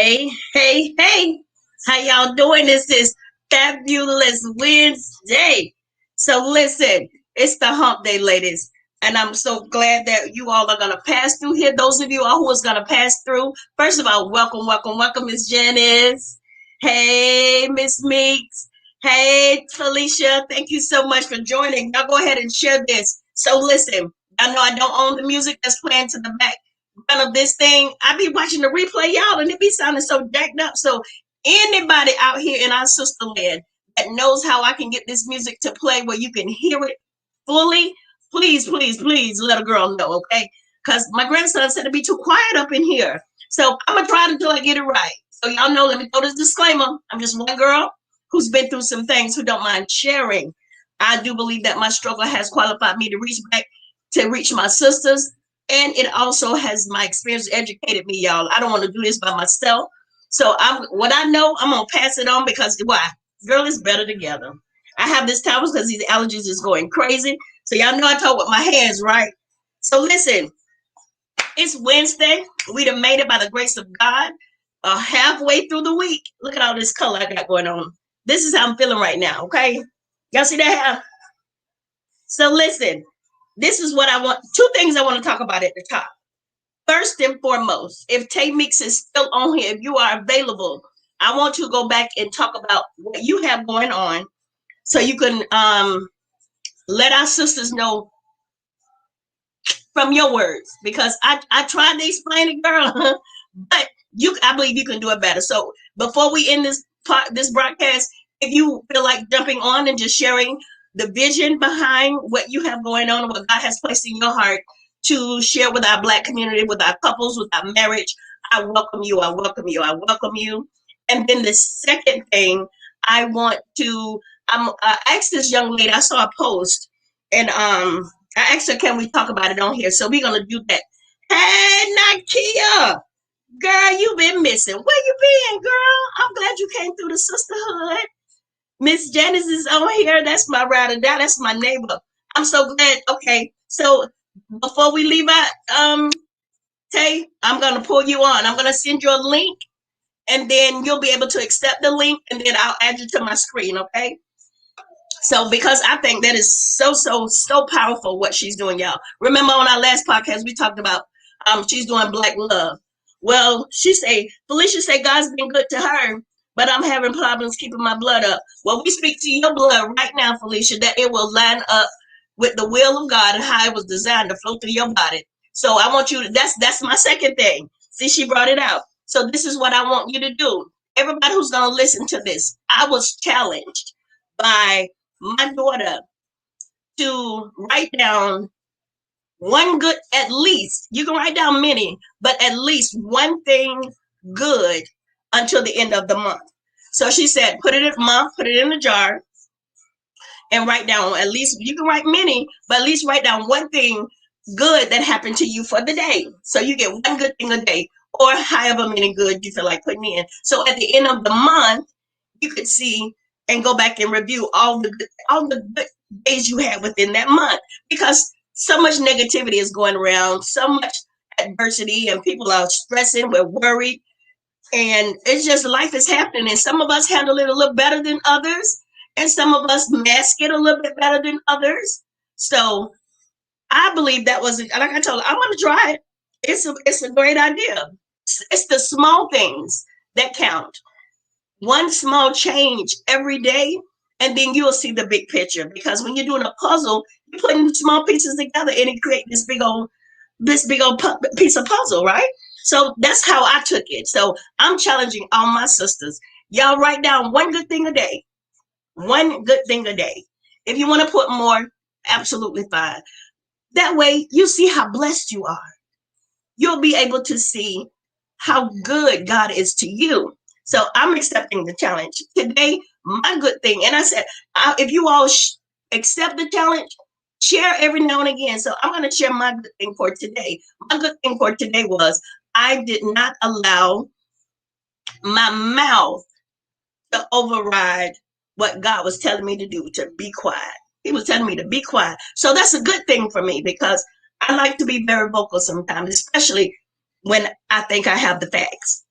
Hey, hey, hey. How y'all doing? This is Fabulous Wednesday. So listen, it's the hump day, ladies. And I'm so glad that you all are going to pass through here. Those of you all who is going to pass through, first of all, welcome, welcome, welcome, Miss Janice. Hey, Miss Meeks. Hey, Felicia. Thank you so much for joining. Y'all go ahead and share this. So listen, I know I don't own the music that's playing to the back of this thing. I be watching the replay, y'all, and it be sounding so jacked up. So anybody out here in our sister land that knows how I can get this music to play where you can hear it fully, please, please, please let a girl know, okay? Because my grandson said to be too quiet up in here. So I'm gonna try until I get it right. So y'all know, let me throw this disclaimer. I'm just one girl who's been through some things who don't mind sharing. I do believe that my struggle has qualified me to reach my sisters, and it also has my experience educated me, y'all. I don't want to do this by myself. So what I know, I'm gonna pass it on because why? Girl is better together. I have this towel because these allergies is going crazy. So y'all know I talk with my hands, right? So listen, it's Wednesday. We done made it by the grace of God. Halfway through the week. Look at all this color I got going on. This is how I'm feeling right now, okay? Y'all see that? So listen, this is what I want. Two things I want to talk about at the top. First and foremost, if Tay Mix is still on here, if you are available, I want you to go back and talk about what you have going on so you can let our sisters know from your words, because I tried to explain it, girl, but I believe you can do it better. So before we end this broadcast, if you feel like jumping on and just sharing the vision behind what you have going on and what God has placed in your heart to share with our Black community, with our couples, with our marriage, I welcome you. I welcome you. I welcome you. And then the second thing I want to, I asked this young lady. I saw a post, and I asked her, "Can we talk about it on here?" So we're gonna do that. Hey, Nakia, girl, you been missing. Where you been, girl? I'm glad you came through the sisterhood. Miss Janice is on here. That's my ride or die. That's my neighbor. I'm so glad. Okay, so before we leave out, Tay, I'm gonna pull you on. I'm gonna send you a link, and then you'll be able to accept the link, and then I'll add you to my screen. Okay. So because I think that is so powerful what she's doing, y'all. Remember on our last podcast we talked about she's doing Black love. Well, Felicia say God's been good to her, but I'm having problems keeping my blood up. Well, we speak to your blood right now, Felicia, that it will line up with the will of God and how it was designed to flow through your body. So I want you to, that's my second thing. See, she brought it out. So this is what I want you to do. Everybody who's going to listen to this, I was challenged by my daughter to write down one good, at least, you can write down many, but at least one thing good until the end of the month. So she said, put it in a month, put it in a jar, and write down at least, you can write many, but at least write down one thing good that happened to you for the day. So you get one good thing a day, or however many good you feel like putting in. So at the end of the month, you could see and go back and review all the good days you had within that month, because so much negativity is going around, so much adversity, and people are stressing, we're worried, and it's just life is happening, and some of us handle it a little better than others, and some of us mask it a little bit better than others. So I believe that was, like I told her, I want to try it. It's a great idea. It's the small things that count. One small change every day, and then you'll see the big picture. Because when you're doing a puzzle, you're putting small pieces together, and it creates this big old piece of puzzle, right? So that's how I took it. So I'm challenging all my sisters. Y'all write down one good thing a day. One good thing a day. If you want to put more, absolutely fine. That way you see how blessed you are. You'll be able to see how good God is to you. So I'm accepting the challenge today. My good thing, and I said, if you all accept the challenge, share every now and again. So I'm going to share my good thing for today. My good thing for today was I did not allow my mouth to override what God was telling me to do, to be quiet. He was telling me to be quiet. So that's a good thing for me, because I like to be very vocal sometimes, especially when I think I have the facts.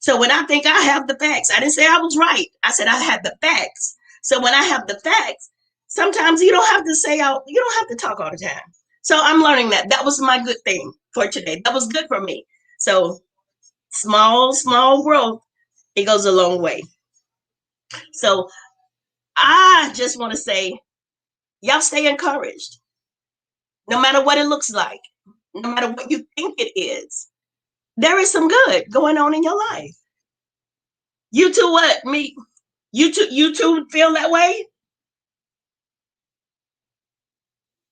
So when I think I have the facts, I didn't say I was right. I said I had the facts. So when I have the facts, sometimes you don't have to say out, you don't have to talk all the time. So I'm learning that. That was my good thing for today. That was good for me. So small growth, it goes a long way. So I just want to say, y'all stay encouraged. No matter what it looks like, no matter what you think it is, there is some good going on in your life. You too, what? Me? You too feel that way?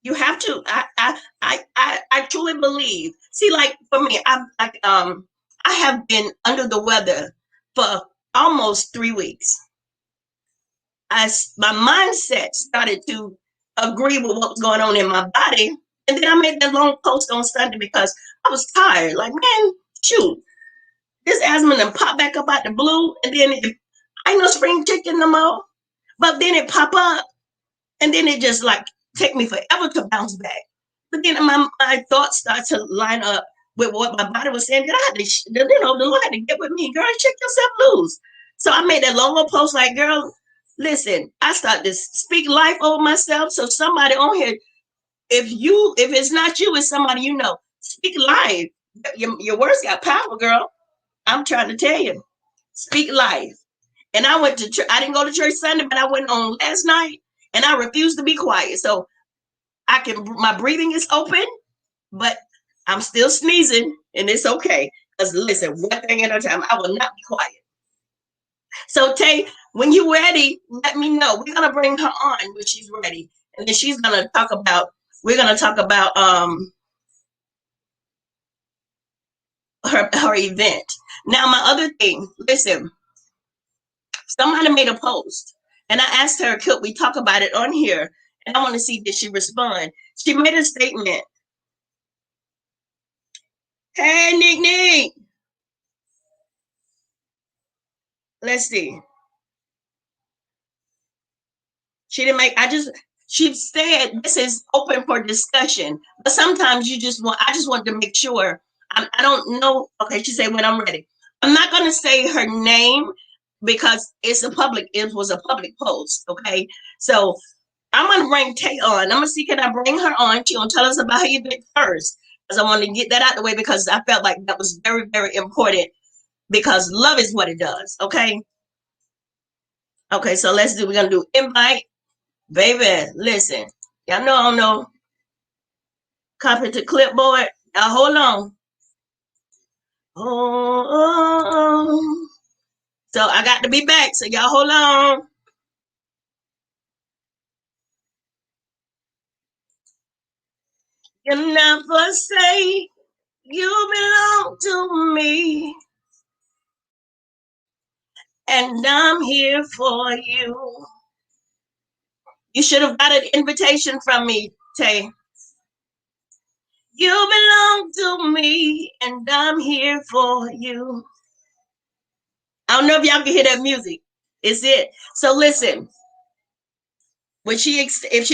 You have to. I truly believe. See, like for me, I have been under the weather for almost 3 weeks. My mindset started to agree with what was going on in my body, and then I made that long post on Sunday because I was tired. Like, man, shoot, this asthma done pop back up out the blue, and then I ain't no spring chicken no more. But then it pop up, and then it just like take me forever to bounce back. But then my thoughts start to line up with what my body was saying. God, the Lord had to get with me. Girl, check yourself loose. So I made that long old post like, girl, listen, I start to speak life over myself. So somebody on here, if it's not you, it's somebody you know. Speak life. Your words got power, girl. I'm trying to tell you. Speak life. And I went to church. I didn't go to church Sunday, but I went on last night and I refused to be quiet. So my breathing is open, but I'm still sneezing and it's okay. Because listen, one thing at a time, I will not be quiet. So Tay, when you're ready, let me know. We're gonna bring her on when she's ready. And then we're gonna talk about her event. Now my other thing, listen, somebody made a post and I asked her, could we talk about it on here? And I want to see did she respond. She made a statement. Hey, Nick. Let's see. She didn't make, she said this is open for discussion. But sometimes I just want to make sure. I don't know. Okay, she said when I'm ready. I'm not going to say her name because it was a public post. Okay. So I'm going to bring Tay on. I'm going to see, can I bring her on? She's going to tell us about her event first. Because I want to get that out of the way because I felt like that was very, very important because love is what it does. Okay. Okay. So we're going to do invite. Baby, listen. Y'all know I don't know. Copy to clipboard. Now hold on. Oh. So I got to be back. So y'all hold on. You never say you belong to me. And I'm here for you. You should have got an invitation from me, Tay. You belong to me, and I'm here for you. I don't know if y'all can hear that music. It's it. So listen, when she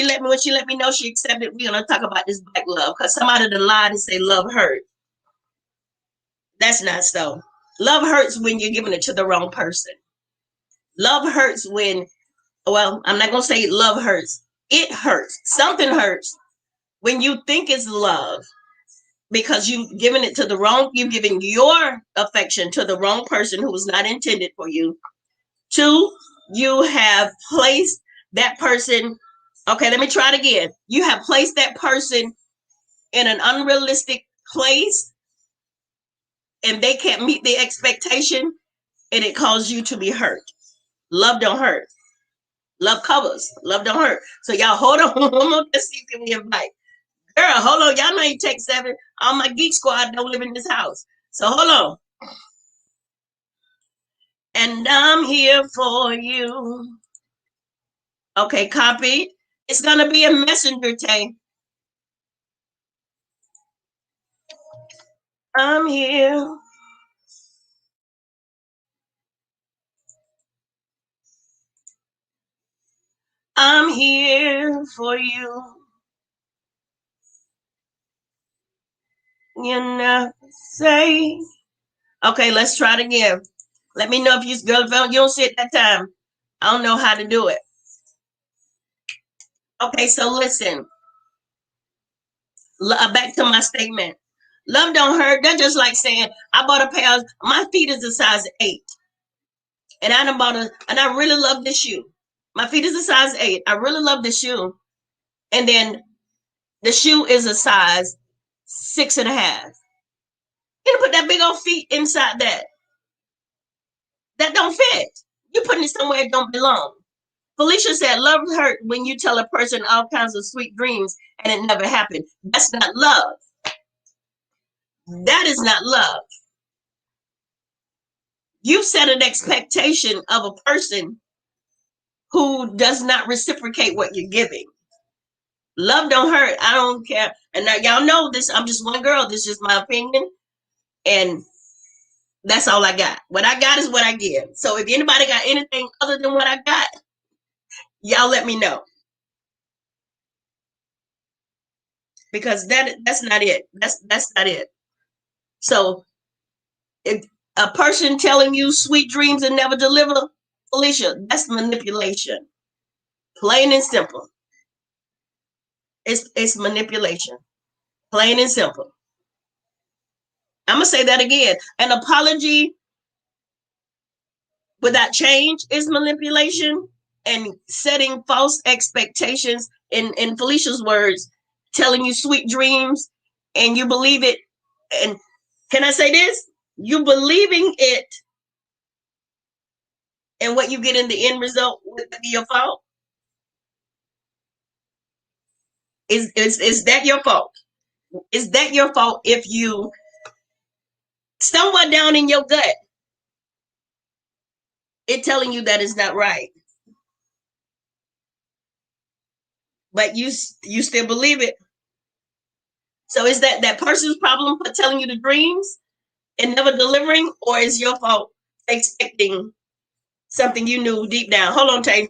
let me know she accepted, we're gonna talk about this black love because somebody done lied and say love hurt. That's not so. Love hurts when you're giving it to the wrong person. Love hurts when, well, I'm not gonna say love hurts. It hurts. Something hurts when you think it's love because you've given your affection to the wrong person who was not intended for you. Two, you have placed that person. Okay, let me try it again. You have placed that person in an unrealistic place and they can't meet the expectation and it causes you to be hurt. Love don't hurt. Love covers. Love don't hurt. So y'all hold on. Let's see if we invite. Girl, hold on. Y'all know you take 7. All my geek squad don't live in this house. So hold on. And I'm here for you. Okay, copy. It's gonna be a messenger tank. I'm here. I'm here for you. You never say. Okay, let's try it again. Let me know if you girl, if you don't see it that time. I don't know how to do it. Okay, so listen. Back to my statement. Love don't hurt. That's just like saying I bought a pair. My feet is a size 8, and I really love this shoe. My feet is a size 8. I really love the shoe, and then the shoe is a size 6.5. You put that big old feet inside that. That don't fit. You're putting it somewhere it don't belong. Felicia said, love hurt when you tell a person all kinds of sweet dreams and it never happened. That's not love. That is not love. You've set an expectation of a person who does not reciprocate what you're giving. Love don't hurt. I don't care. And now y'all know this. I'm just one girl. This is just my opinion. And that's all I got. What I got is what I give. So if anybody got anything other than what I got, y'all let me know. Because that's not it. That's not it. So if a person telling you sweet dreams and never deliver, Felicia, that's manipulation. Plain and simple. It's manipulation. Plain and simple. I'm gonna say that again. An apology without change is manipulation, and setting false expectations, in Felicia's words, telling you sweet dreams and you believe it. And can I say this? You believing it, and what you get in the end result would be your fault. Is that your fault? Is that your fault if you somewhere down in your gut it telling you that it's not right, but you still believe it? So is that person's problem for telling you the dreams and never delivering, or is your fault expecting something you knew deep down? Hold on, Tay.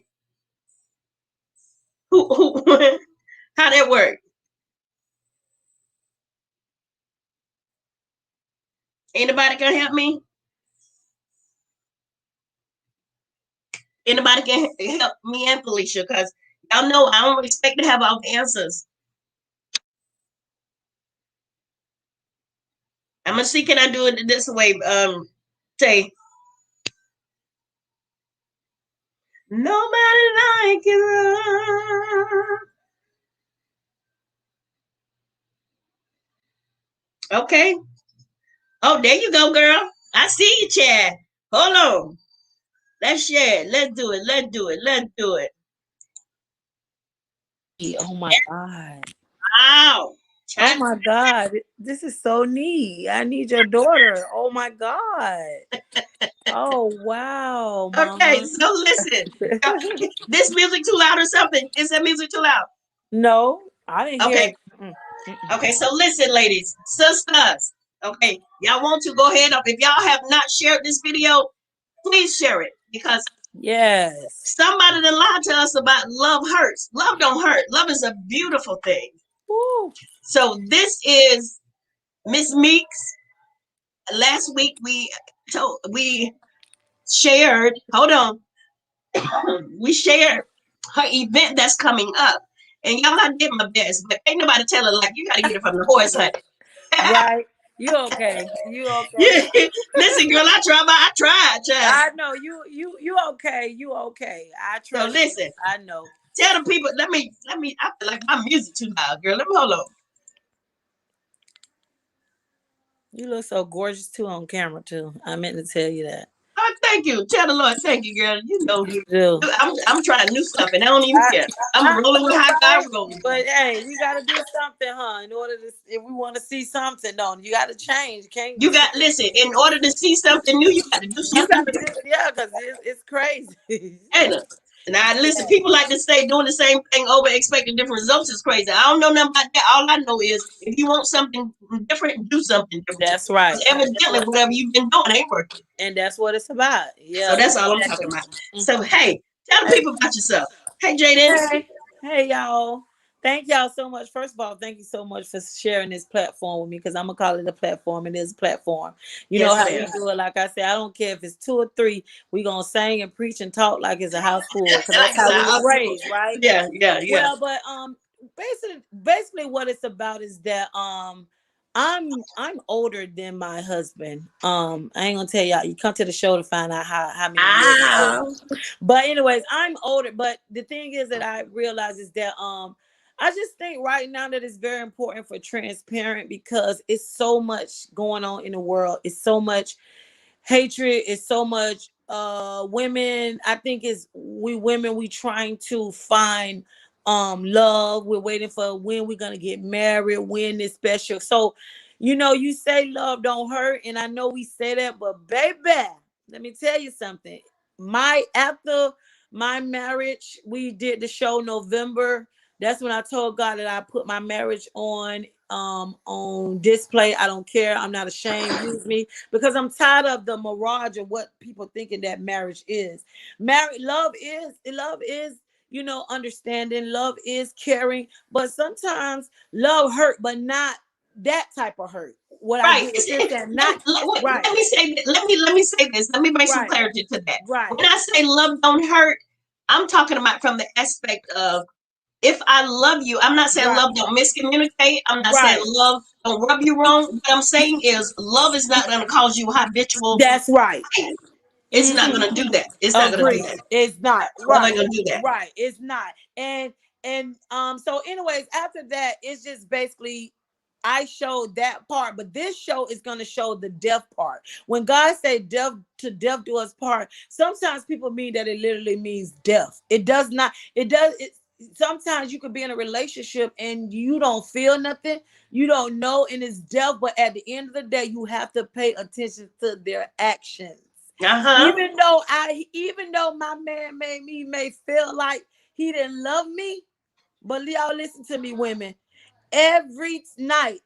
Who how that work? Anybody can help me? Anybody can help me and Felicia, because y'all know I don't expect to have all the answers. I'm gonna see, can I do it this way? Tay. Nobody like you. Okay. Oh, there you go, girl. I see you, Chad. Hold on. Let's share it. Let's do it. Let's do it. Let's do it. Oh my God. Wow. Oh Chad. my God. This is so neat. I need your daughter. Oh my God. Oh wow, Okay, mama. so listen. This music too loud or something? Is that music too loud? No, I didn't hear Okay. it. Okay, so listen, ladies, sisters. Okay, y'all want to go ahead up. If y'all have not shared this video, please share it, because Yes. somebody that lied to us about love hurts. Love don't hurt. Love is a beautiful thing. Woo. So this is Miss Meeks. Last week we shared. Hold on. We shared her event that's coming up, and y'all, I did my best, but ain't nobody tell her like you got to get it from the horse, honey. Right. You okay? You okay? Yeah. Listen, girl, I tried, child. I know you okay. You okay. I So trust you. listen, I know. tell the people. Let me. I feel like my music too loud, girl. Let me hold on. You look so gorgeous too on camera too. I meant to tell you that. Oh, thank you. Tell the Lord, thank you, girl. You know, You do. I'm trying new stuff, and I don't even I, care. I'm rolling with how right? God rolling. But hey, we gotta do something, huh? In order to, if we want to see something, don't you gotta change? Can't You got listen. In order to see something new, you got to do you something got to new. do? Yeah, because it's crazy. Ain't it? Now, listen, people like to say doing the same thing over expecting different results is crazy. I don't know nothing about that. All I know is if you want something different, do something different. That's right. Because evidently, whatever you've been doing ain't working. And that's what it's about. So Yeah, that's all I'm exactly. talking about. So, hey, tell the Hey, people about yourself. Hey, Jaden. hey, hey, y'all. Thank y'all so much. First of all, thank you so much for sharing this platform with me, because I'm gonna call it a platform. It is a platform. You know Yes, how we ma'am. do it. Like I said, I don't care if it's two or three. We gonna sing and preach and talk like it's a house full, because Like that's it's how a we was house full. raised, right? Yeah, yeah, yeah. Well, but basically what it's about is that I'm older than my husband. I ain't gonna tell y'all. You come to the show to find out how many years I'm Ah, older. But anyways, I'm older. But the thing is that I realize is that I just think right now that it's very important for transparent, because it's so much going on in the world. It's so much hatred, is so much women. I think it's we women, we trying to find love. We're waiting for when we're gonna get married, when this special. So you say love don't hurt, and I know we say that, but baby, let me tell you something. My After my marriage, we did the show November. That's when I told God that I put my marriage on display. I don't care. I'm not ashamed. Use me, because I'm tired of the mirage of what people thinking that marriage is. Marriage, love is understanding. Love is caring, but sometimes love hurt, but not that type of hurt. What I right. get what you're saying, not Wait, right, let me say let me say this. Let me bring some right, clarity to that. right, When I say love don't hurt, I'm talking about from the aspect of, if I love you, I'm not saying right, love don't miscommunicate. I'm not saying right. love don't rub you wrong. What I'm saying is love is not going to cause you habitual That's right. fighting. It's not Hmm. going to do that. It's not going to do Agree. that. It's not Love ain't right. going to do that. Right. It's not. And so anyways, after that, it's just basically I showed that part, but this show is going to show the death part. When God say death to death do us part, sometimes people mean that it literally means death. It does not. It does. Sometimes you could be in a relationship and you don't feel nothing, you don't know, and it's death. But at the end of the day, you have to pay attention to their actions. Uh huh. Even though my man may feel like he didn't love me, but y'all listen to me, women. Every night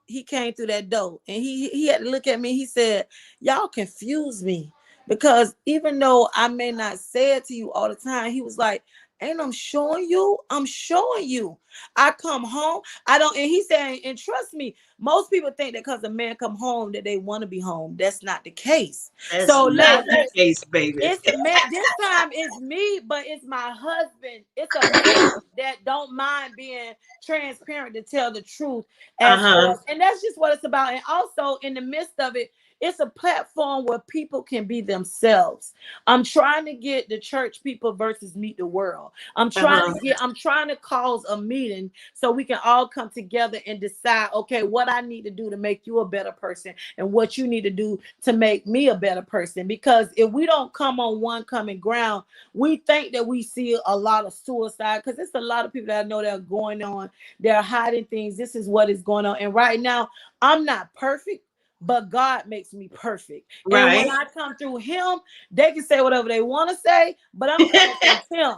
he came through that door, and he had to look at me. He said, "Y'all confuse me, because even though I may not say it to you all the time, he was like, ain't I'm showing you? I'm showing you. I come home. I don't." And he said, and trust me, most people think that because a man come home that they want to be home. That's not the case. That's So, not ladies, the case, baby. it's a man. This time it's me, but it's my husband. It's a man that don't mind being transparent to tell the truth Uh as huh. far as, and that's just what it's about. And also in the midst of it, it's a platform where people can be themselves. I'm trying to get the church people versus meet the world. Uh huh. I'm trying to cause a meeting so we can all come together and decide, okay, what I need to do to make you a better person, and what you need to do to make me a better person. Because if we don't come on one common ground, we think that we see a lot of suicide, because it's a lot of people that I know that are going on, they're hiding things. This is what is going on. And right now, I'm not perfect, but God makes me perfect. And when Right. I come through him, they can say whatever they want to say, but I'm coming through him.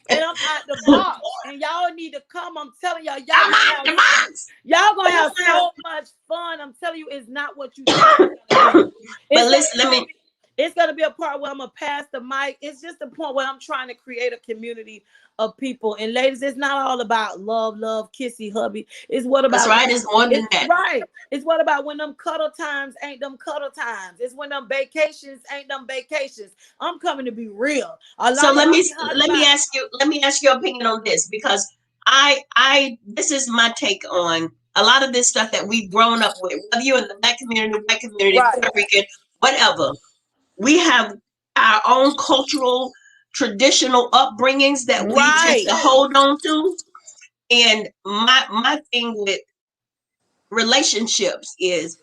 And I'm at the box. And y'all need to come. I'm telling y'all, I'm out the box. y'all gonna have so much fun. I'm telling you, it's not what you think it's gonna be. But It's gonna listen, let be me. it's gonna be a part where I'm gonna pass the mic. It's just the point where I'm trying to create a community of people. And ladies, it's not all about love, kissy, hubby. It's what That's about right. It's more than it's that. right. It's what about when them cuddle times ain't them cuddle times. It's when them vacations ain't them vacations. I'm coming to be real. A So lot of y'all be let me husband. ask your opinion on this, because I this is my take on a lot of this stuff that we've grown up with, whether you're in the black community, white community, Right. Puerto Rican, whatever. We have our own cultural, traditional upbringings that we tend Right. to hold on to. And my thing with relationships is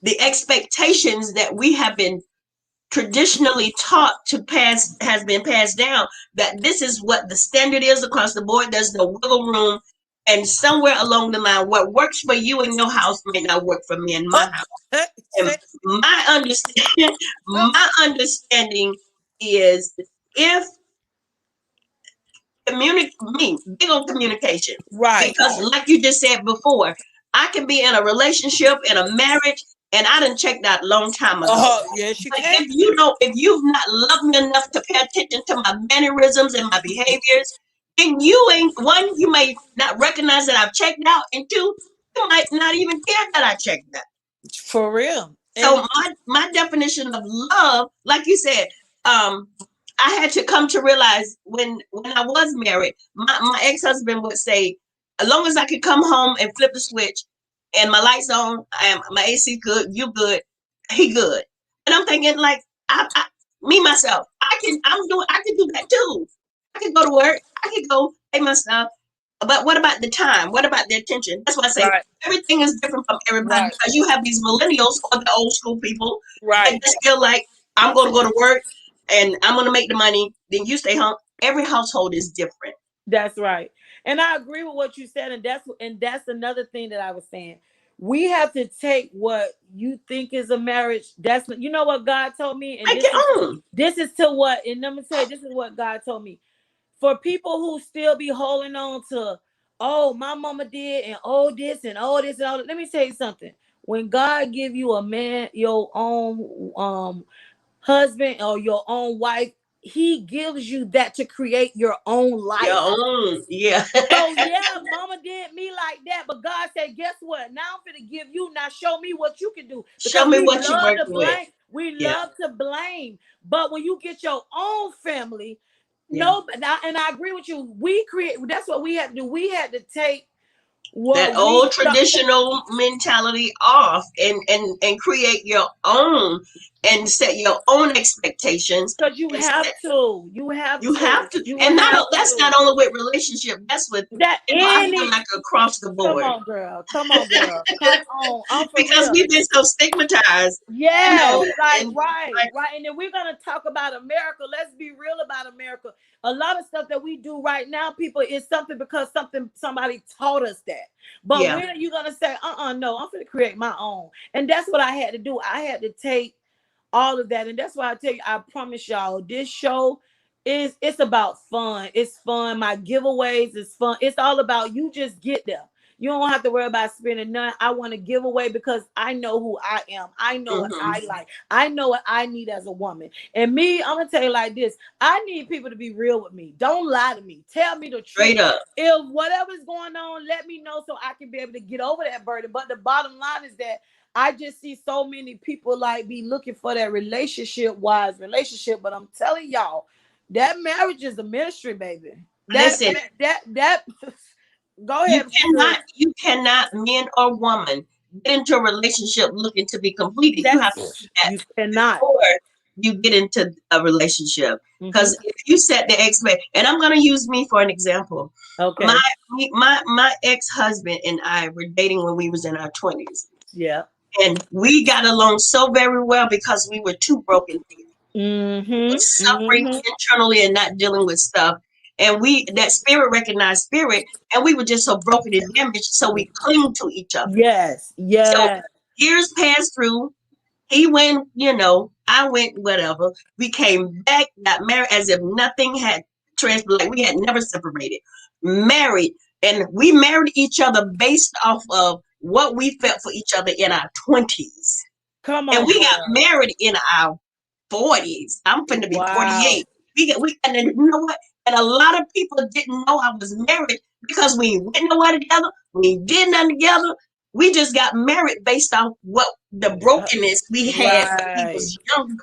the expectations that we have been traditionally taught to pass has been passed down, that this is what the standard is across the board. There's no wiggle room. And somewhere along the line, what works for you in your house may not work for me in my Oh, house. And say, my understanding oh, my understanding is, if me big on communication, right. because like you just said before, I can be in a relationship, in a marriage, and I done checked out a long time ago. Yes, you But can. if you've not loved me enough to pay attention to my mannerisms and my behaviors, And you ain't one, you may not recognize that I've checked out, and two, you might not even care that I checked out. For real. So And my definition of love, like you said, um, I had to come to realize when I was married, my ex husband would say, as long as I could come home and flip the switch, and my lights on, my AC good, you good, he good, and I'm thinking like me myself, I can do that too. I could go to work, I could go pay my stuff, but what about the time? What about the attention? That's why I say right, everything is different from everybody right, because you have these millennials or the old school people that right. just feel like I'm going to go to work and I'm going to make the money. Then you stay home. Every household is different. That's right. And I agree with what you said. And that's another thing that I was saying. We have to take what you think is a marriage. That's, you know what God told me, and Make this your is own. this is to what. And let me tell you, this is what God told me. For people who still be holding on to, oh, my mama did, and oh this and oh this and all that. Let me tell you something. When God give you a man, your own husband or your own wife, he gives you that to create your own Your life. own. Yeah. So yeah, mama did me like that, but God said, guess what? Now I'm gonna give you. Now show me what you can do, Show because me we what you're love to working with. blame. We Yeah. love to blame, but when you get your own family, Yeah. no. And I agree with you. We create. That's what we had to do. We had to take That what we old thought. traditional mentality off and create your own and set your own expectations Because you and have set. to. You have You have to. to, You and have that's to. not only with relationship. That's with That I feel any. like across the Come board on, girl. Come on, girl. Come on. I'm for because real. we've been so stigmatized, you Yes, know, like and right, like right. And then we're gonna talk about America. Let's be real about America. A lot of stuff that we do right now, people, is something because somebody taught us that. But yeah, when are you gonna say, no, I'm gonna create my own? And that's what I had to do. I had to take all of that. And that's why I tell you, I promise y'all, this show is, it's about fun. It's fun. My giveaways is fun. It's all about, you just get there. You don't have to worry about spending none. I want to give away because I know who I am. I know what hmm I like. I know what I need as a woman. And me, I'm gonna tell you like this. I need people to be real with me. Don't lie to me. Tell me the truth. straight up. If whatever's going on, let me know so I can be able to get over that burden. But the bottom line is that I just see so many people like be looking for that relationship, but I'm telling y'all, that marriage is a ministry, baby. That Listen, that go ahead, sis. you cannot, man or woman, get into a relationship looking to be completed. You have to do That's, that you cannot. before you get into a relationship. Hmm. Because if you set the expect, and I'm going to use me for an example. My Okay. my ex husband and I were dating when we was in our 20s, Yeah. and we got along so very well because we were two broken people. We were Mm-hmm. suffering Mm-hmm. internally and not dealing with stuff. And we that spirit recognized spirit, and we were just so broken and damaged, so we cling to each other. Yes. So Yes. years passed through. He went, I went, whatever. We came back, got married as if nothing had transpired. Like we had never separated. Married. And we married each other based off of what we felt for each other in our 20s. Come And on, we got girl. married in our 40s. I'm finna be Wow. 48. And then, you know what? And a lot of people didn't know I was married because we went nowhere together. We did nothing together. We just got married based on what the brokenness we had when we Right. was young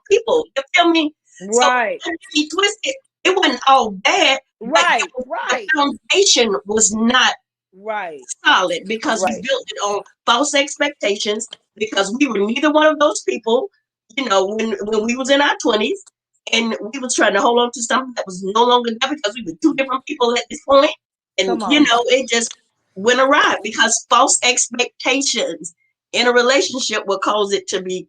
people. You feel me? So Right. don't get me twisted. It wasn't all bad, but Right. the Right. foundation was not Right. solid because we Right. built it on false expectations because we were neither one of those people, when we was in our 20s and we was trying to hold on to something that was no longer there because we were two different people at this point. And Come on. it just went awry because false expectations in a relationship will cause it to be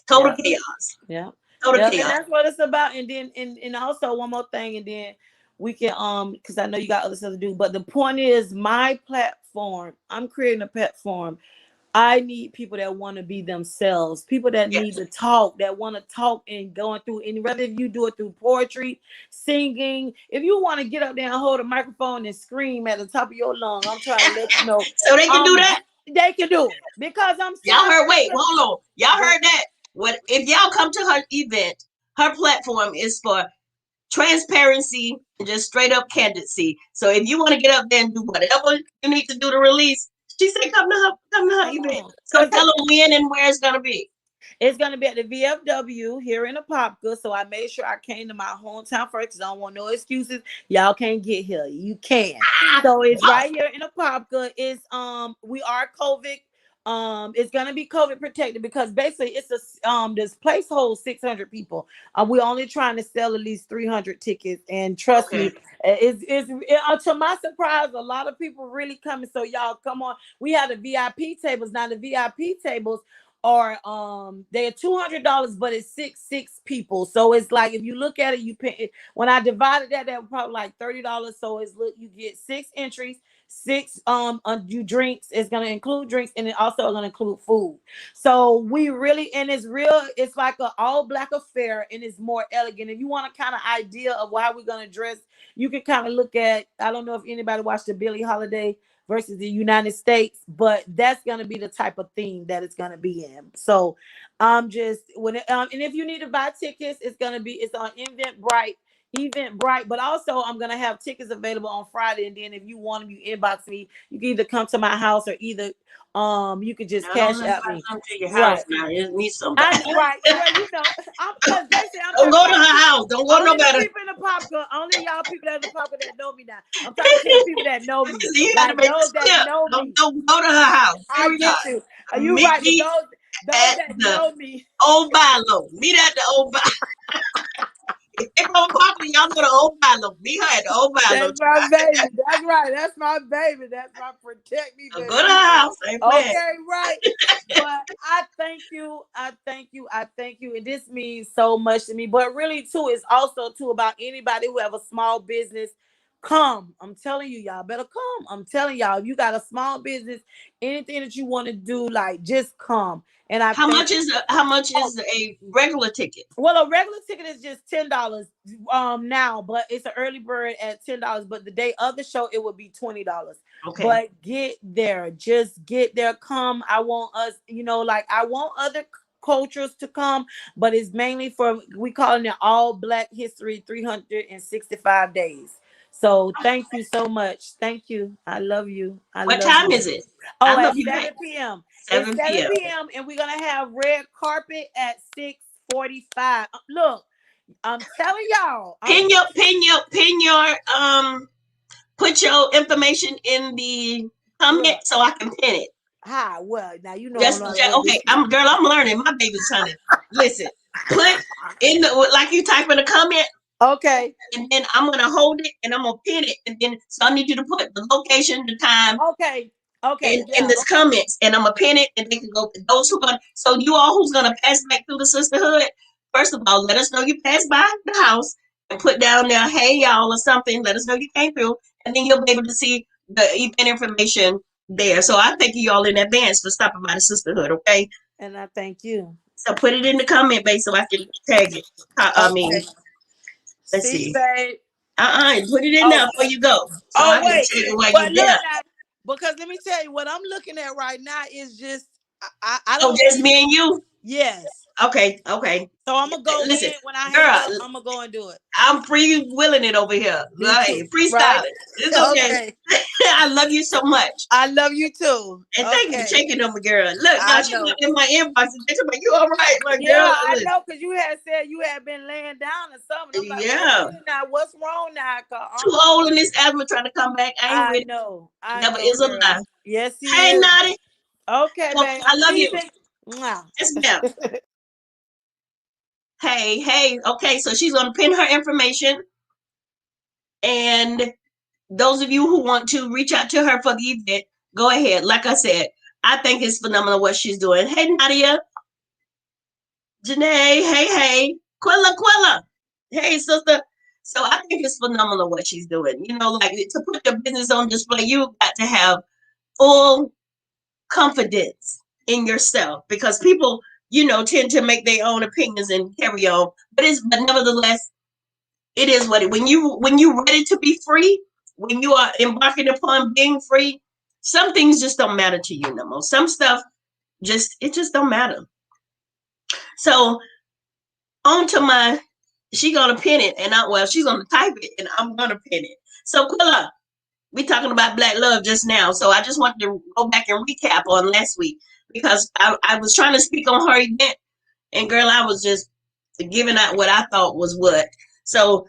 total Yeah. chaos. Yeah. Total Yeah. And chaos. that's what it's about. And then and also one more thing, and then we can because I know you got other stuff to do. But the point is, my platform, I'm creating a platform. I need people that want to be themselves, people that Yeah. need to talk, that want to talk and going through, and whether you do it through poetry, singing, if you want to get up there and hold a microphone and scream at the top of your lung, I'm trying to let you know, So they can do um, that. they can do it because I'm Y'all saying, heard, wait, hold on. Y'all go, heard that? What if y'all come to her event? Her platform is for transparency, and just straight up candidacy. So if you want to get up there and do whatever you need to do to release, she said, come to her Come event. on, So because tell them when and where it's gonna be. it's gonna be at the VFW here in Apopka. So I made sure I came to my hometown first because I don't want no excuses. Y'all can't get here. You can. Ah, So it's wow. right here in Apopka. It's we are COVID. It's gonna be COVID protected because basically it's a this place holds 600 people. We're only trying to sell at least 300 tickets, and trust me, Okay. to my surprise, a lot of people really coming. So y'all come on. We have the VIP tables now. The VIP tables are they're $200, but it's six people. So it's like if you look at it, you pay when I divided that was probably like $30. So it's look, you get 6 entries, six you drinks. It's gonna include drinks and it also gonna include food. So we really and it's real, it's like an all black affair and it's more elegant. If you want a kind of idea of how we're gonna dress, you can kind of look at, I don't know if anybody watched the Billie Holiday versus the United States, but that's gonna be the type of theme that it's gonna be in. So I'm just when and if you need to buy tickets, it's on Eventbrite, but also I'm gonna have tickets available on Friday. And then if you want them, you inbox me. You can either come to my house or either you could just Now don't cash let out nobody me. come to your house Right. now. It needs somebody. I right. Well, I'm because basically I'm Don't talking go to about her house. Don't go to only the nobody. people in the popcorn, only y'all people that in the popcorn that know me now. I'm talking to the people that know me, You got to like make those this that clear. know me. Don't go to her house. I Period. get you. Are you Meet right? But me those at that the know me, old Bilo. Meet at the old Bilo. If they come popular, y'all know the old Bilo. Meet her at the old Bilo. that's my baby. That's right. That's my baby. That's my protect me, So baby. go to her house. Ain't playing. Okay, right. But I thank you. I thank you. I thank you. And this means so much to me. But really, too, it's also too about anybody who have a small business. Come. I'm telling you, y'all better come. I'm telling y'all, if you got a small business, anything that you want to do, like just come. And I How thank much is a regular ticket? well, a regular ticket is just $10 now, but it's an early bird at $10. But the day of the show, it would be $20. Okay. But get there, just get there. Come. I want us, like I want other cultures to come, but it's mainly for we calling it all Black History 365 days. So thank you so much. Thank you. I love you. I What love time you. is it? I Oh, love at you back. 7 p.m. It's 7 7 p.m. p.m. and we're gonna have red carpet at 6:45. Look, I'm telling y'all. Put your information in the comment Look. so I can pin it. Hi. Well, now you know I don't know how to work Okay. this. I'm learning. My baby's trying to listen. Put in the like you type in a comment, Okay. and then I'm gonna hold it and I'm gonna pin it, and then so I need you to put the location, the time, Okay. Okay. in Yeah. this comments, and I'm gonna pin it, and they can go. Those who gonna so you all who's gonna pass back through the sisterhood. First of all, let us know you passed by the house and put down there, hey y'all, or something. Let us know you came through, and then you'll be able to see the event information there. So I thank you all in advance for stopping by the sisterhood. Okay, And I thank you. so put it in the comment base so I can tag it. I Okay. mean, let's See, see. babe. Put it in Oh. there before you go, so I Oh can wait. check it while But you look there. now, because let me tell you what I'm looking at right now is just I Oh, don't. just me and you. Yes. Okay, okay. So I'm gonna go Listen, in when I hang girl, up. I'm gonna go and do it. I'm free willing it over here. Me too. Hey, Right? freestyle it. It's okay. Okay. I love you so much. I love you too. And thank you for Okay. checking on my girl. Look, now I she know. looked in my inbox and she's like, you all right, my Yeah, girl? I know, because you had said you had been laying down or something. I'm like, wait a Yeah. minute now, what's wrong now? Too old in this asthma trying to come back. I ain't with it. I Never know, is a girl. lie. Yes, he Hey, is. Naughty. Okay, Well, babe. I I'm love you. leaving. Mwah. Yes, ma'am. Hey, hey. Okay, so she's going to pin her information. And those of you who want to reach out to her for the event, go ahead. Like I said, I think it's phenomenal what she's doing. Hey, Nadia. Janae, hey. Quilla. Hey, sister. So I think it's phenomenal what she's doing. Like to put your business on display, you got to have full confidence in yourself because people, tend to make their own opinions and carry on. But nevertheless, it is what it when you ready to be free, when you are embarking upon being free, some things just don't matter to you no more. Some stuff just don't matter. So on to my She gonna pin it, and she's gonna type it, and I'm gonna pin it. So Quilla, we talking about Black love just now, so I just wanted to go back and recap on last week because I was trying to speak on her event, and girl, I was just giving out what I thought was what. So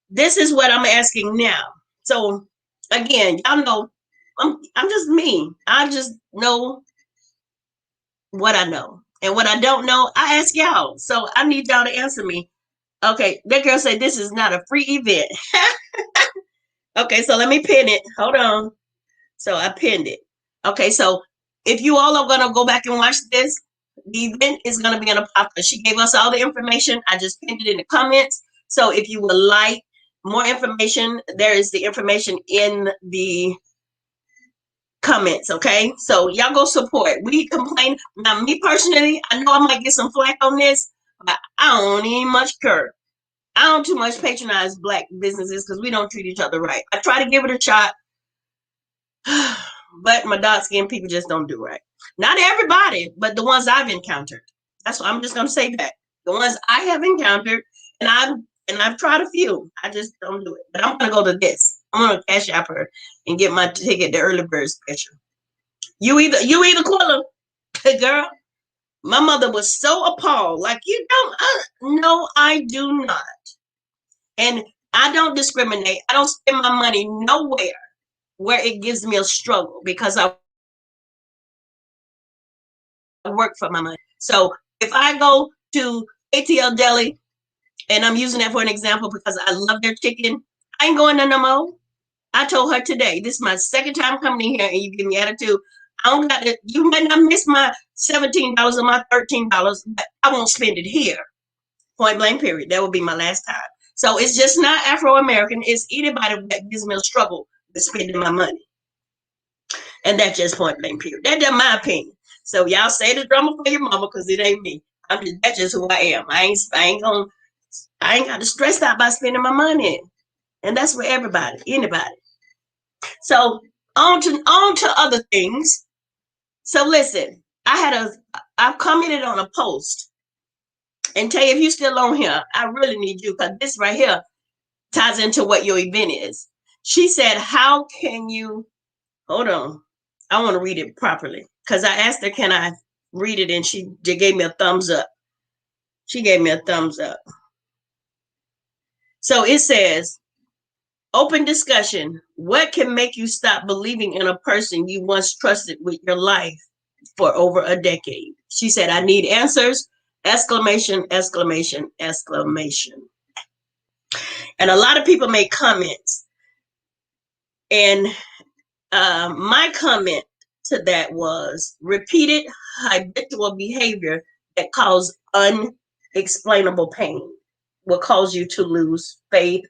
this is what I'm asking now. So again, y'all know I'm just me. I just know what I know. And what I don't know, I ask y'all. So I need y'all to answer me. Okay, that girl said this is not a free event. Okay, so let me pin it. Hold on. So I pinned it. Okay, so if you all are gonna go back and watch this, the event is gonna be on a pop. She gave us all the information. I just pinned it in the comments. So if you would like more information, there is the information in the comments. Okay, so y'all go support. We complain. Now, me personally, I know I might get some flack on this, but I don't even much care. I don't too much patronize Black businesses because we don't treat each other right. I try to give it a shot, but my dark skinned people just don't do right. Not everybody, but the ones I've encountered. That's what I'm just gonna say that. The ones I have encountered, and I've tried a few. I just don't do it. But I'm gonna go to this. I'm gonna cash app her and get my ticket, the early bird special. You either Quilla, girl. My mother was so appalled. Like you don't. No, I do not. And I don't discriminate. I don't spend my money nowhere where it gives me a struggle because I work for my money. So if I go to ATL Deli, and I'm using that for an example because I love their chicken, I ain't going there no more. I told her today, this is my second time coming in here and you give me attitude. I don't got to, you might not miss my $17 or my $13, but I won't spend it here. Point blank, period. That would be my last time. So it's just not Afro American. It's anybody that gives me a struggle with spending my money. And that's just point blank, period. That's just my opinion. So y'all say the drama for your mama because it ain't me. That's just who I am. I ain't got to stress out by spending my money. And that's for everybody, anybody. So on to other things. So listen, I've commented on a post. And Tay, if you still on here, I really need you because this right here ties into what your event is. She said, how can you hold on? I want to read it properly because I asked her, can I read it? And she gave me a thumbs up. She gave me a thumbs up. So it says, open discussion. What can make you stop believing in a person you once trusted with your life for over a decade? She said, I need answers. Exclamation, exclamation, exclamation. And a lot of people make comments. And my comment to that was repeated habitual behavior that cause unexplainable pain will cause you to lose faith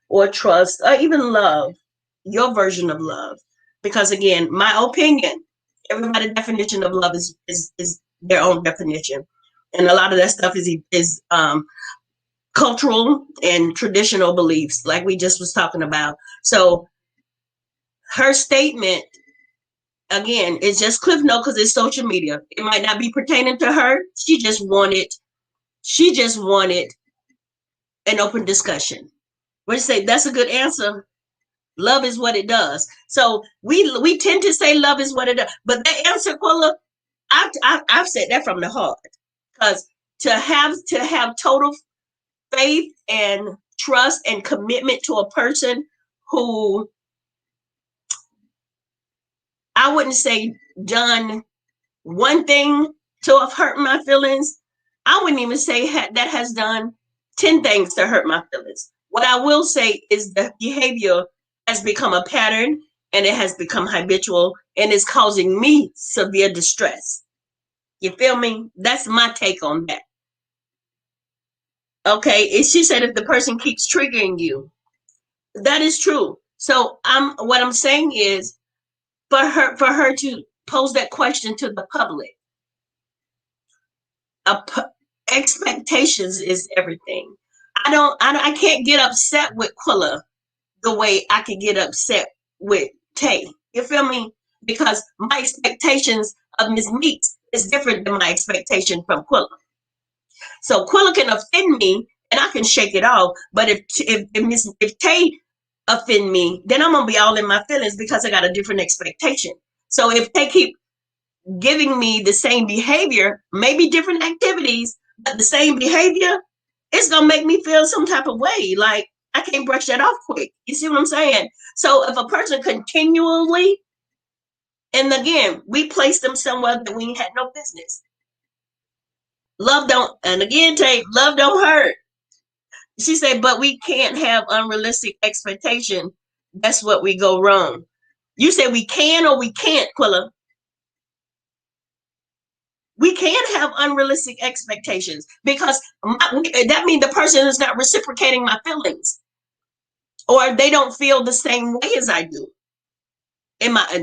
or trust or even love, your version of love. Because again, my opinion, everybody's definition of love is their own definition. And a lot of that stuff is cultural and traditional beliefs, like we just was talking about. So her statement again, it's just Cliff Note because it's social media. It might not be pertaining to her. She just wanted an open discussion. We'll say that's a good answer. Love is what it does. So we tend to say love is what it does, but that answer, Quilla, I've said that from the heart because to have total faith and trust and commitment to a person who I wouldn't say done one thing to have hurt my feelings. I wouldn't even say that has done 10 things to hurt my feelings. What I will say is the behavior has become a pattern and it has become habitual and is causing me severe distress. You feel me? That's my take on that. Okay, she said if the person keeps triggering you, that is true. So what I'm saying is for her to pose that question to the public, expectations is everything. I can't get upset with Quilla the way I can get upset with Tay. You feel me? Because my expectations of Miss Meeks is different than my expectation from Quilla. So Quilla can offend me and I can shake it off. But if Tay offend me, then I'm gonna be all in my feelings because I got a different expectation. So if they keep giving me the same behavior, maybe different activities, but the same behavior, it's gonna make me feel some type of way. Like I can't brush that off quick. You see what I'm saying? So if a person continually, and again, we place them somewhere that we had no business. Love don't, and again, Tate, love don't hurt. She said, but we can't have unrealistic expectation. That's what we go wrong. You said we can or we can't, Quilla. We can't have unrealistic expectations because that means the person is not reciprocating my feelings or they don't feel the same way as I do.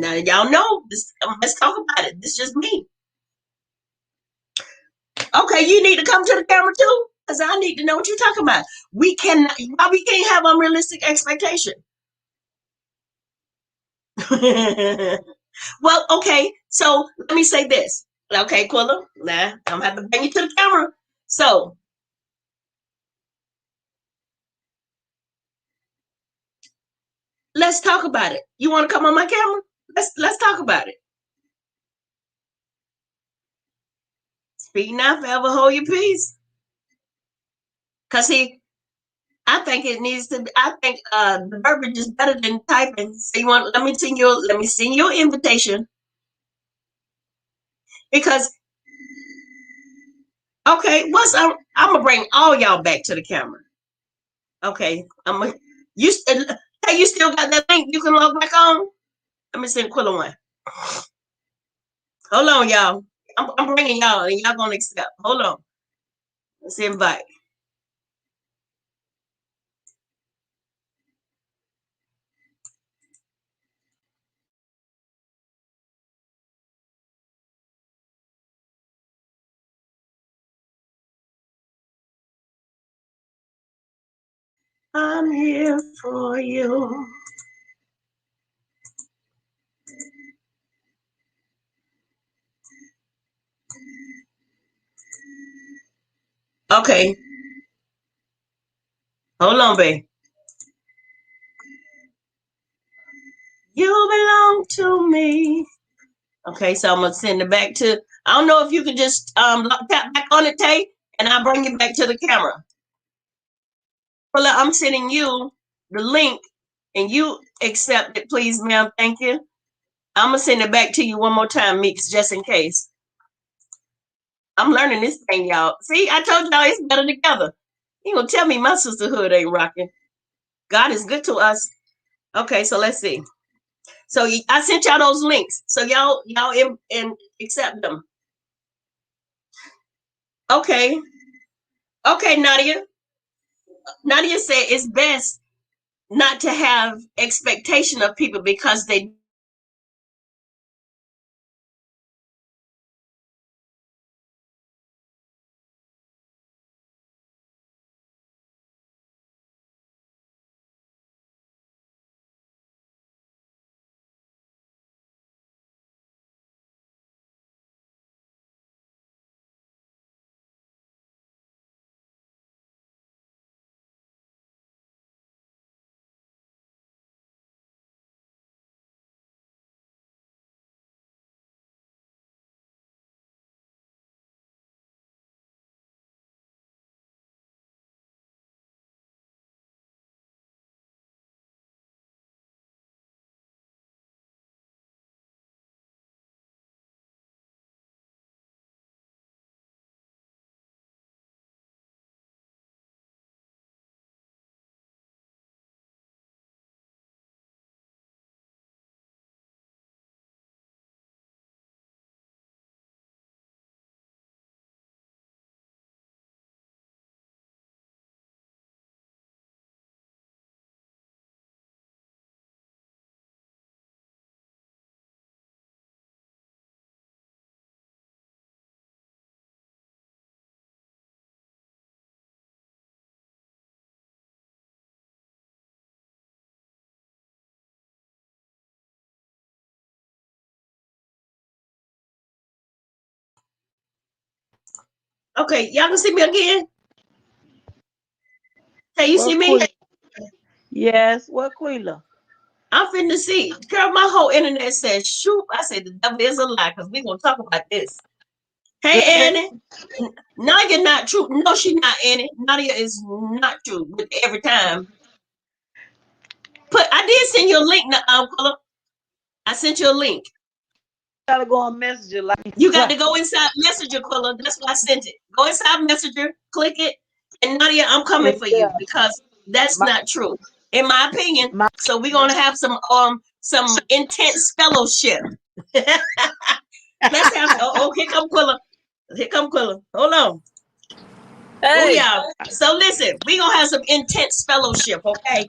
Now y'all know this. Let's talk about it. This is just me. Okay, you need to come to the camera too because I need to know what you're talking about. Why we can't have unrealistic expectation. Well, okay. So let me say this. Okay, Quilla. Nah, I'm gonna have to bring you to the camera. So let's talk about it. You want to come on my camera? Let's talk about it. Speak now, forever hold your peace. Cause see, I think it needs to. I think the verbiage is better than typing. So you want? Let me send you an invitation. Because okay, I'm gonna bring all y'all back to the camera. Okay, I'm gonna you. Hey, you still got that link? You can log back on. Let me send Quilla one. Hold on, y'all. I'm bringing y'all, and y'all gonna accept. Hold on. Let's invite. I'm here for you. Okay, hold on, babe. You belong to me. Okay, so I'm gonna send it back to. I don't know if you can just tap back on it, Tay, and I'll bring it back to the camera. Well, I'm sending you the link, and you accept it, please, ma'am. Thank you. I'm gonna send it back to you one more time, Meeks, just in case. I'm learning this thing, y'all. See, I told y'all it's better together. You gonna tell me my sisterhood ain't rocking? God is good to us. Okay, so let's see. So I sent y'all those links. So y'all accept them. Okay. Okay, Nadia. Nadia said it's best not to have expectation of people because they. Okay, y'all can see me again. Hey, you see What me? Queen? Yes, what Queen? I'm finna see. Girl, my whole internet says shoot. I said the devil is a lie because we're gonna talk about this. Girl, Hey Annie. Nadia not true. No, she's not Annie. Nadia is not true with every time. I did send you a link, Quilla. I sent you a link. gotta go on Messenger You got to like go inside Messenger, Quilla. That's why I sent it. Go inside Messenger, click it, and Nadia, I'm coming for you yeah. because that's My not true, in my opinion. my So we're gonna have some intense fellowship. Let's have here come Quilla. Here come Quilla. Hold on. Oh Hey. yeah. So listen, we're gonna have some intense fellowship, okay?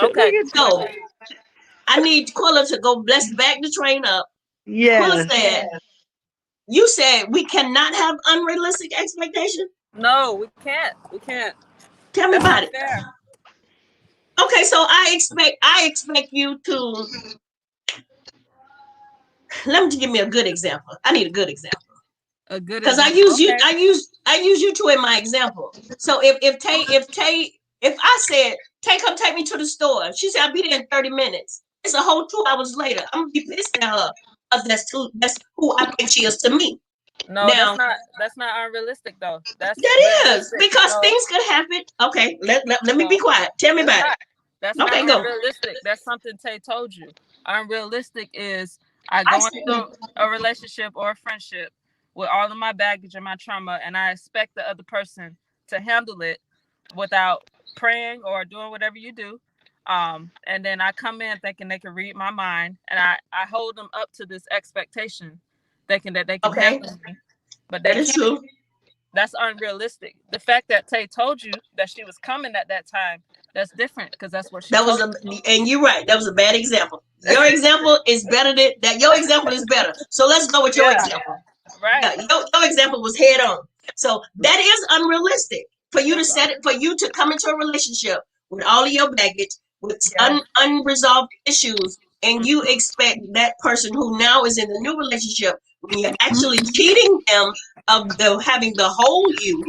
Okay. Look at So I need Quilla to go. Let's back the train up. Quilla yes. said, "You said we cannot have unrealistic expectations." No, we can't. We can't. Tell me That's about not it. fair. Okay, so I expect you to let me give me a good example. I need a good example A good because I example. use you. Okay. I use you two in my example. So if I said Tay come take me to the store, she said I'll be there in 30 minutes. It's a whole 2 hours later. I'm gonna be pissed at her because that's who I think she is to me. No, Now that's not unrealistic though. That's that is realistic. because No, things could happen. Okay, let me be no. quiet. Tell me That's about it. not. That's not Okay, go. unrealistic. That's something Tay told you. Unrealistic is I I go into a relationship or a friendship with all of my baggage and my trauma, and I expect the other person to handle it without praying or doing whatever you do. And then I come in thinking they can read my mind, and I hold them up to this expectation, thinking that they can okay. handle me, but they That is can't. true. That's unrealistic. The fact that Tay told you that she was coming at that time, that's different because that's what she That was told a, and you're right. That was a bad example. Your example is better than that. Your example is better. So let's go with you. your Yeah, example. right. Yeah, your example was head on. So that is unrealistic for you to That's set it for you to come into a relationship with all of your baggage, with yeah. unresolved issues, and you expect that person who now is in the new relationship when you're actually cheating them of the having the whole you.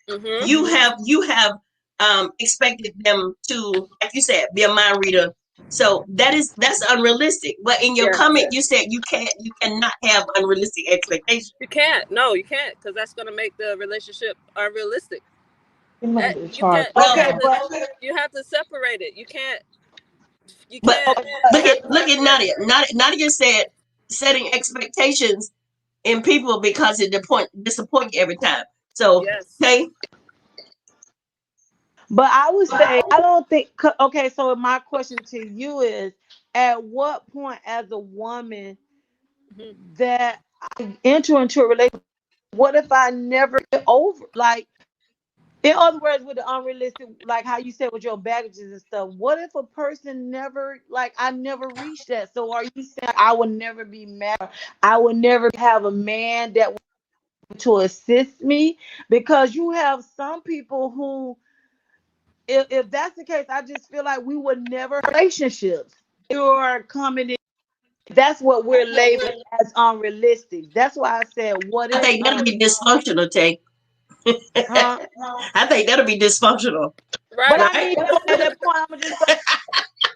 Mm-hmm. You have expected them to, like you said, be a mind reader. So that's unrealistic. But in your Yeah. comment, you said you cannot have unrealistic expectations. You can't. No, you can't because that's gonna make the relationship unrealistic. You Charge. can't. Well, You have to separate it. You can't. You but can't look have at it look at separated. Nadia. Nadia said setting expectations in people because it disappoint you every time. So Yes. okay, But I would say I don't think. Okay, so my question to you is: at what point, as a woman, Mm-hmm. that I enter into a relationship, what if I never get over? Like, in other words, with the unrealistic, like how you said with your baggages and stuff. What if a person never, like, I never reached that? So are you saying I would never be married? I would never have a man that would to assist me? Because you have some people who, if that's the case, I just feel like we would never have relationships. You're coming in. That's what we're labeling as unrealistic. That's why I said, what I is think that'll be dysfunctional. Take. huh? I think that'll be dysfunctional, But Right. I mean, right? so at that point, I'm just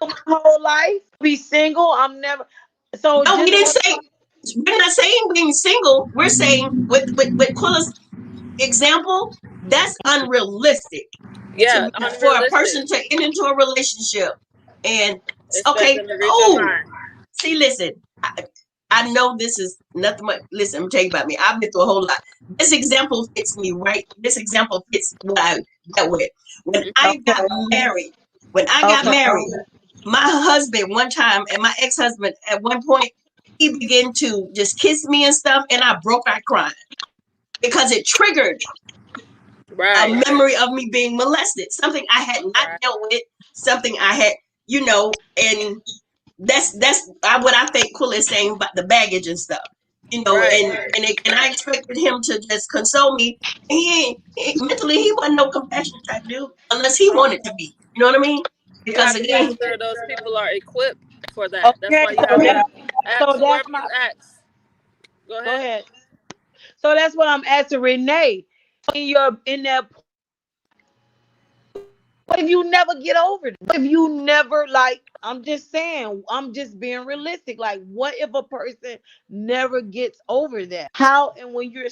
my whole life be single. I'm never. So No, we just didn't say. We're not saying being single. We're saying with Quilla's example, that's unrealistic Yeah. to for a Unrealistic. person to enter into a relationship and Expect okay. them to read your Oh, mind. see, listen. I know this is nothing but listen. I'm gonna tell you about me. I've been through a whole lot. This example fits me right. This example fits what I dealt with when I got okay, married. When I got okay, married, my husband one time and my ex-husband at one point he began to just kiss me and stuff, and I broke out crying because it triggered a Right. memory of me being molested, something I had not Right. dealt with, something I had, and that's what I think Quill is saying about the baggage and stuff, Right. and I expected him to just console me. And mentally he wasn't no compassionate type dude unless he wanted to be. You know what I mean? You Because have to make again, sure those people are equipped for that. That's okay. why you have to ask So that's whoever you my. ask. Go Go ahead. ahead. So that's what I'm asking Renee. In that What if you never get over it? What if you never, like, I'm just saying, I'm just being realistic. Like, what if a person never gets over that? How and when you're,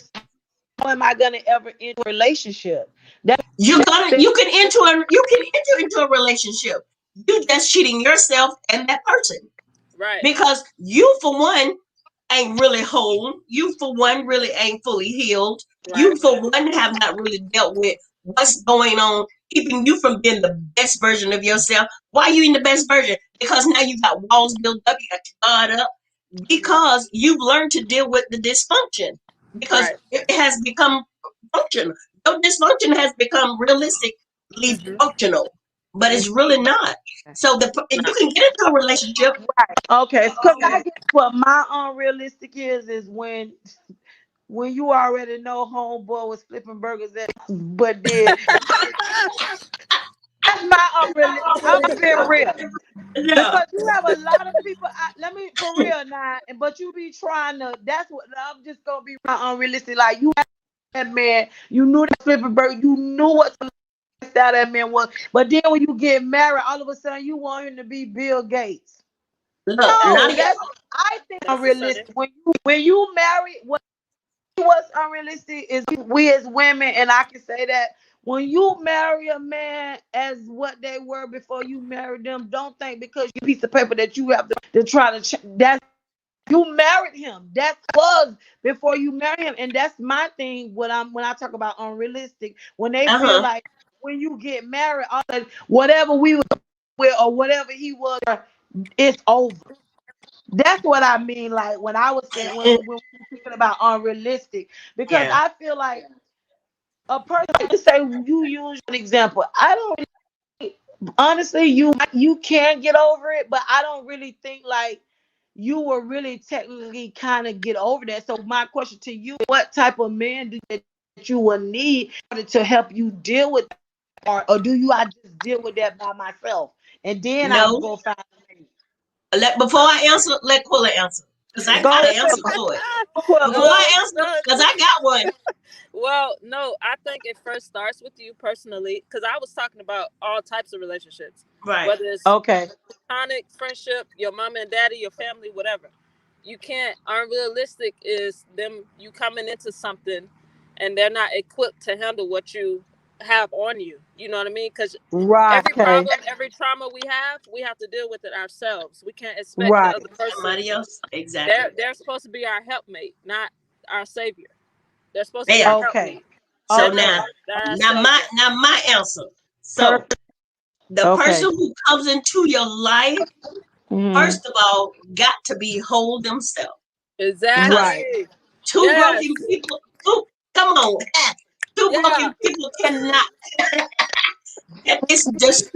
how am I gonna ever end a relationship? That's You can enter into a relationship. You just cheating yourself and that person. Right. Because you for one ain't really whole. You for one really ain't fully healed. Right. You for one have not really dealt with what's going on, keeping you from being the best version of yourself. Why are you in the best version? Because now you got walls built up, you got your guard up, Mhm. because you've learned to deal with the dysfunction. Because Right. it has become functional. Your dysfunction has become realistically Mhm. functional, but it's really not. So you Nah. can get into a relationship. okay. Because I guess what my unrealistic is when you already know homeboy was flipping burgers at, but then that's my unrealistic. I'm being real. Yeah. Because you have a lot of people. Let me for real now, but you be trying to. That's what I'm just gonna be my unrealistic. Like you had that man, you knew that flipping bird, you knew what the lifestyle that man was. But then when you get married, all of a sudden you want him to be Bill Gates. Look, No, Nadia. that's I think That's the same. unrealistic. When you marry, what's unrealistic is we as women, and I can say that when you marry a man as what they were before you married them, don't think because you piece of paper that you have to try to that's you married him. That was before you married him, and that's my thing. When I talk about unrealistic, when they feel Uh-huh. like when you get married, all that whatever we were with or whatever he was, it's over. That's what I mean. Like when I was saying when we were thinking about unrealistic, because Yeah. I feel like a person, like, say you use an example. I don't honestly, you can get over it, but I don't really think like you will really technically kind of get over that. So my question to you, what type of man do that you will need in order to help you deal with that, or do you I just deal with that by myself and then I No. go find a mate? Before I answer, let Quilla answer. Because I Go got an answer ahead. to it. Before Well, I No, answer, no. because I got one. Well, no, I think it first starts with you personally, because I was talking about all types of relationships, Right. whether it's okay. platonic, friendship, your mama and daddy, your family, whatever. You can't. Unrealistic is them you coming into something, and they're not equipped to handle what you have on you. You know what I mean? Because Right. every Okay. problem, every trauma we have to deal with it ourselves. We can't expect the Right. other person. Somebody else. Exactly. They're supposed to be our helpmate, not our savior. They're supposed to be our There. Okay. helpmate. So They're Okay. not now, our now my savior. now my answer. So Perfect. the Okay. person who comes into your life, Mm-hmm. first of all, got to be whole themselves. Because Right. Exactly. two Yes. broken people, come on, two Yeah. broken people cannot. It's just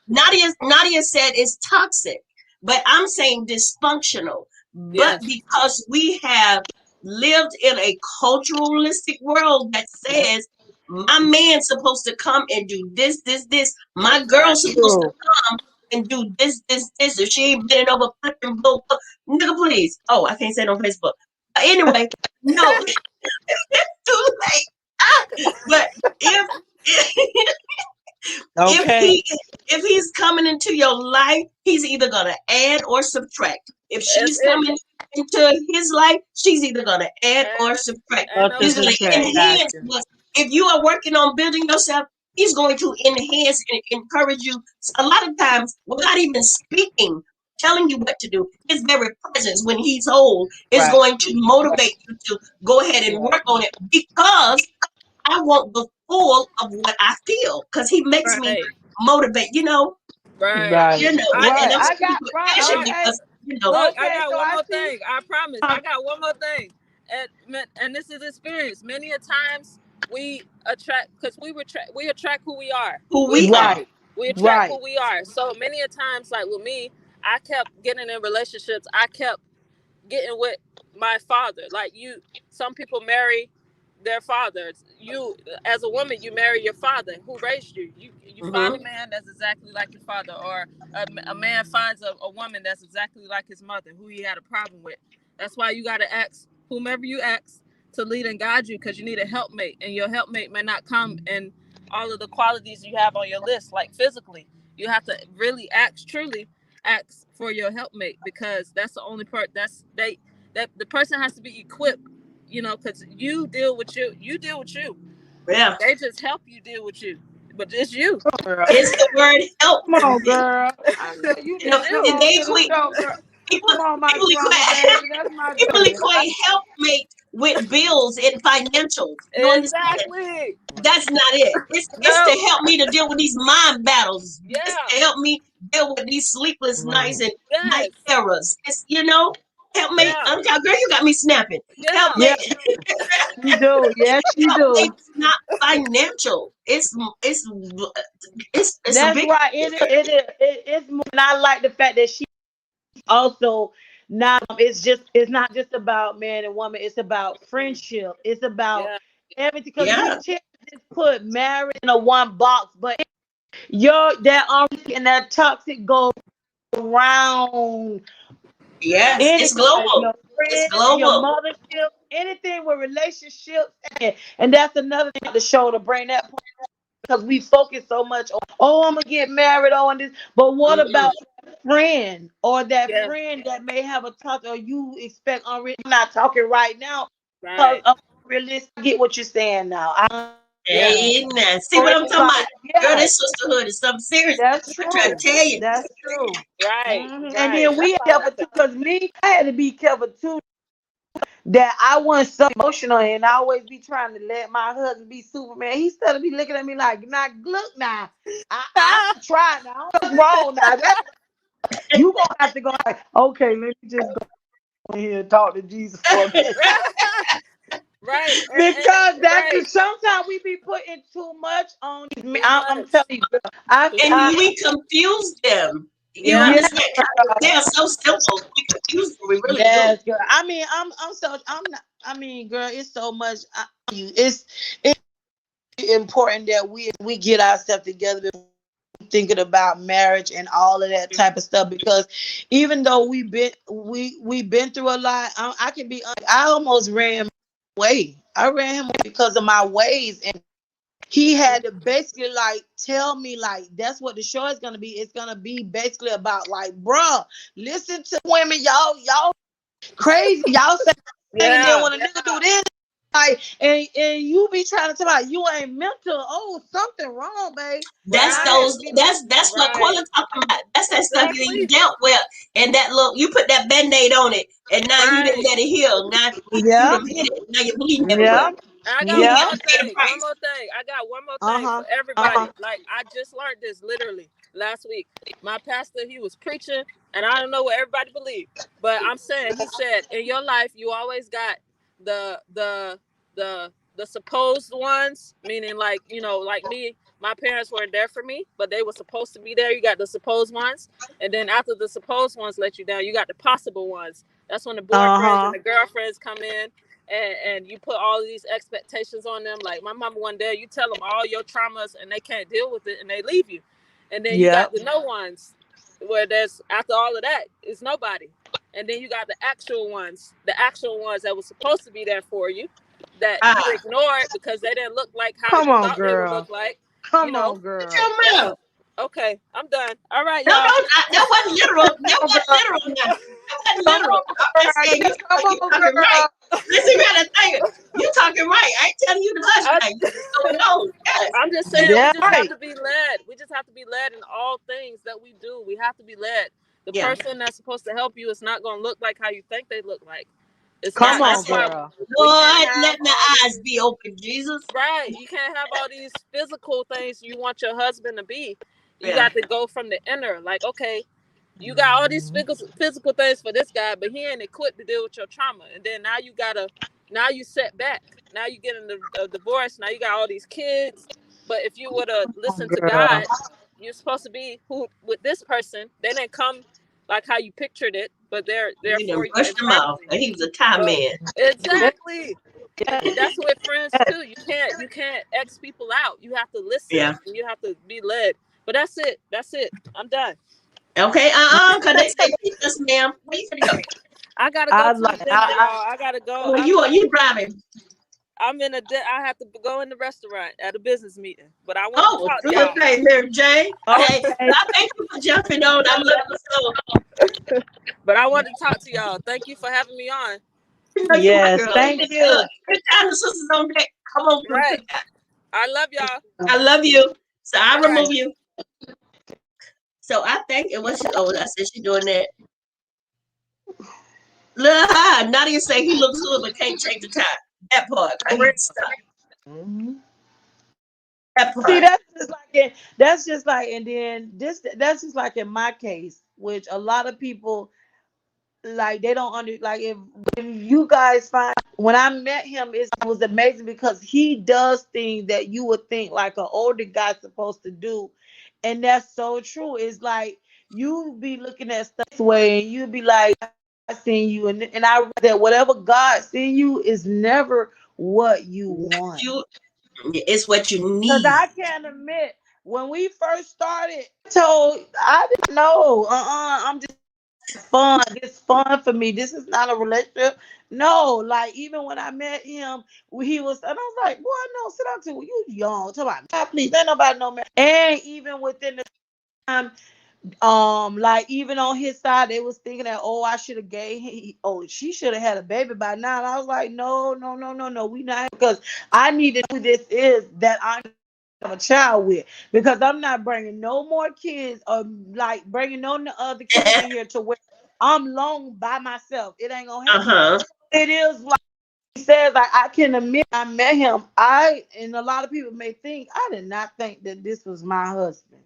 Nadia said it's toxic, but I'm saying dysfunctional. But Yes. because we have lived in a culturalistic world that says my man's supposed to come and do this, this, this. My girl's Exactly. supposed to True. come and do this, this, this. If she ain't bending over, flipping, blow, nigga, please. Oh, I can't say it on Facebook. Anyway, no, too late. But if if Okay. he if he's coming into your life, he's either gonna add or subtract. If That's she's it. coming into his life, she's either gonna add or And subtract. and Up no to He's gonna disrespect. subtract. Got enhance you. what if you are working on building yourself, he's going to enhance and encourage you a lot of times without even speaking, telling you what to do. His very presence when he's whole is Right. going to motivate you to go ahead and Right. work on it because I want the full of what I feel because he makes me Right. motivate, Right. Right. and I right. I'm I speaking got with right. passion Okay. because, look. I Okay. got So one I more see. thing. I promise. I got one more thing. And this is experience. Many a times we attract because we attract who we are. who We we attract are. Right. we attract Right. who we are. So many a times, like with me, I kept getting in relationships. I kept getting with my father. Like you, some people marry their fathers. You, as a woman, you marry your father who raised you. You find a Mm-hmm. man that's exactly like your father, or a man finds a woman that's exactly like his mother, who he had a problem with. That's why you got to ask whomever you ask to lead and guide you, because you need a helpmate, and your helpmate may not come and all of the qualities you have on your list, like physically. You have to really truly ask for your helpmate, because that's the only part that the person has to be equipped, because you deal with you. Yeah. They just help you deal with you, but it's you. Girl. It's the word help. Come on, girl. I know you You know, need to come You. on they to the equate show, girl. people. Come on, my People drama equate. baby. That's my People baby. equate helpmate with bills and financials. You understand? Exactly. That's not it. It's to No. help me to deal with these mind battles. It's Yeah. to help me deal with these sleepless nights and night Yes. terrors. It's help me. Yeah. Girl, you got me snapping. Help Yeah. me. Yes, you do. Yes, you Help me. do. It's not financial. It's a That's big. right. It's more. And I like the fact that she also now it's not just about man and woman. It's about friendship. It's about Yeah. everything because we Yeah. tend to just put marriage in a one box, but that and that toxic goes around Yes. It's anybody, global. your It's friends, your global. mothership, anything with relationships, and that's another thing to show to bring that point because we focus so much on I'm gonna get married on this, but what Mm-mm. about that friend or that Yeah. friend that may have a talk or you expect unrealistic? I'm not talking right now because Right. of unrealistic. I get what you're saying now. Yeah. Amen. See So what I'm it's talking about? like, Girl, yeah, this sisterhood is something serious. that's I try to true. tell you. That's true. Right. And Right. then That's we all I careful say. too, because me, I had to be careful too that I wasn't so emotional and I always be trying to let my husband be Superman. He started to be looking at me like, nah, look now, I tried now. What's wrong now? You gonna have to go like, okay, let me just go in here and talk to Jesus for a minute. Right. Because that's Right. sometimes we be putting too much on these Too I'm much. telling you, girl, Too And much. we confuse them. You Yeah. yeah, understand? They are so simple. We confuse them. We really do. yes, girl. I mean, I'm not. I mean, girl, it's so much. It's important that we get ourselves together before thinking about marriage and all of that type of stuff. Because even though we've been through a lot, I can be. I almost ran away. I ran him away because of my ways, and he had to basically like tell me like that's what the show is gonna be. It's gonna be basically about like, bruh, listen to women, y'all crazy. Y'all say and then Yeah. when a nigga do this, like and you be trying to tell me you ain't mental. Oh, something wrong, babe. And That's I Right. had those. to be like, That's what Right. Quilla talking about. That's that stuff you Exactly. dealt with, and that look. You put that band-aid on it, and now you didn't Right. let it heal. Now you yeah, done hit it. Now you're bleeding everywhere. yeah, And I got You one yeah, got more to pay the thing. One price. more thing. I got one more uh thing huh, for uh huh, everybody. Like I just learned this literally last week. My pastor, he was preaching, and I don't know what everybody believed, but I'm saying he said in your life you always got the supposed ones, meaning like like me. My parents weren't there for me, but they were supposed to be there. You got the supposed ones, and then after the supposed ones let you down, you got the possible ones. That's when the uh boyfriends and huh. the girlfriends come in and you put all of these expectations on them. Like my mama one day, you tell them all your traumas and they can't deal with it and they leave you. And then you got Yep. the no ones where there's after all of that, it's nobody. And then you got the actual ones that was supposed to be there for you that you Ah, ignored because they didn't look like how Come you on, thought they would girl. look like. You Come know, on, what girl. your that's mouth? okay. I'm done. All right, No, y'all. that wasn't literal. That Come on, wasn't girl. literal. Now that wasn't Come literal. on, I'm just girl. saying Yeah, come you on, talking right. girl. Listen, you gotta think. You talking right. I ain't telling you to hush I, now. You going on. Yes. I'm just saying we That's just have right. to be led. We just have to be led in all things that we do. We have to be led. The Yeah. person that's supposed to help you is not going to look like how you think they look like. It's Come not. on, That's Yes. why girl. we can't Lord, have let my all eyes these. be open, Jesus. Right. You can't have all these physical things you want your husband to be. You Yeah. got to go from the inner. Like, okay, you got all these physical things for this guy, but he ain't equipped to deal with your trauma. And then now you set back. Now you get in a divorce. Now you got all these kids. But if you would have Come on, listened to girl. God, you're supposed to be who with this person. They didn't come like how you pictured it, but they're there You done for you brushed him off. internally. He was a tie But man. Yes, exactly. And yes, that's with friends yes. too. You can't X people out. You have to listen Yeah. and you have to be led. But that's it. That's it. I'm done. Okay. Cause they say teach us, ma'am. Where you gonna go? I gotta go I to the like. dinner, y'all. I gotta go. Well, you are you driving? I'm in I have to go in the restaurant at a business meeting, but I wanted to Oh, talk to do your y'all. thing, Mary Jane. Hey, Okay. I thank you for jumping on. I love you so. But I wanted to talk to y'all. Thank you for having me on. You know you my Yes, girl. thank you. Every time the sisters on deck, come on through. Right. I love y'all. I love you. So I All right. remove you. So I think it was. Oh, I said she doing that. Look, Nadia say he looks good but can't change the time. That part. I For need real. to stop. Mhm. That See, part. that's just like, and then that's just like in my case, which a lot of people like they don't under like if when you guys find when I met him, it was amazing because he does things that you would think like an older guy's supposed to do, and that's so true. It's like you be looking at stuff this way, and you be like, I seen you, and I read that whatever God seen you is never what you want. You, it's what you Cause need. I can't admit when we first started, I didn't know. I'm just fun. This fun for me. This is not a relationship. No, like even when I met him, he was, and I was like, boy, no, sit down to you young. Talk about God, please, ain't nobody know me. And even within the time, like even on his side, they was thinking that, oh, I should have gave oh, she should have had a baby by now. And I was like, no, no, no, no, no, we not, because I need to know who this is that I'm have a child with, because I'm not bringing no more kids or like bringing no other kids in here to where I'm alone by myself. It ain't gonna happen. Uh-huh. It is like he says, like I can admit I met him. And a lot of people may think I did not think that this was my husband.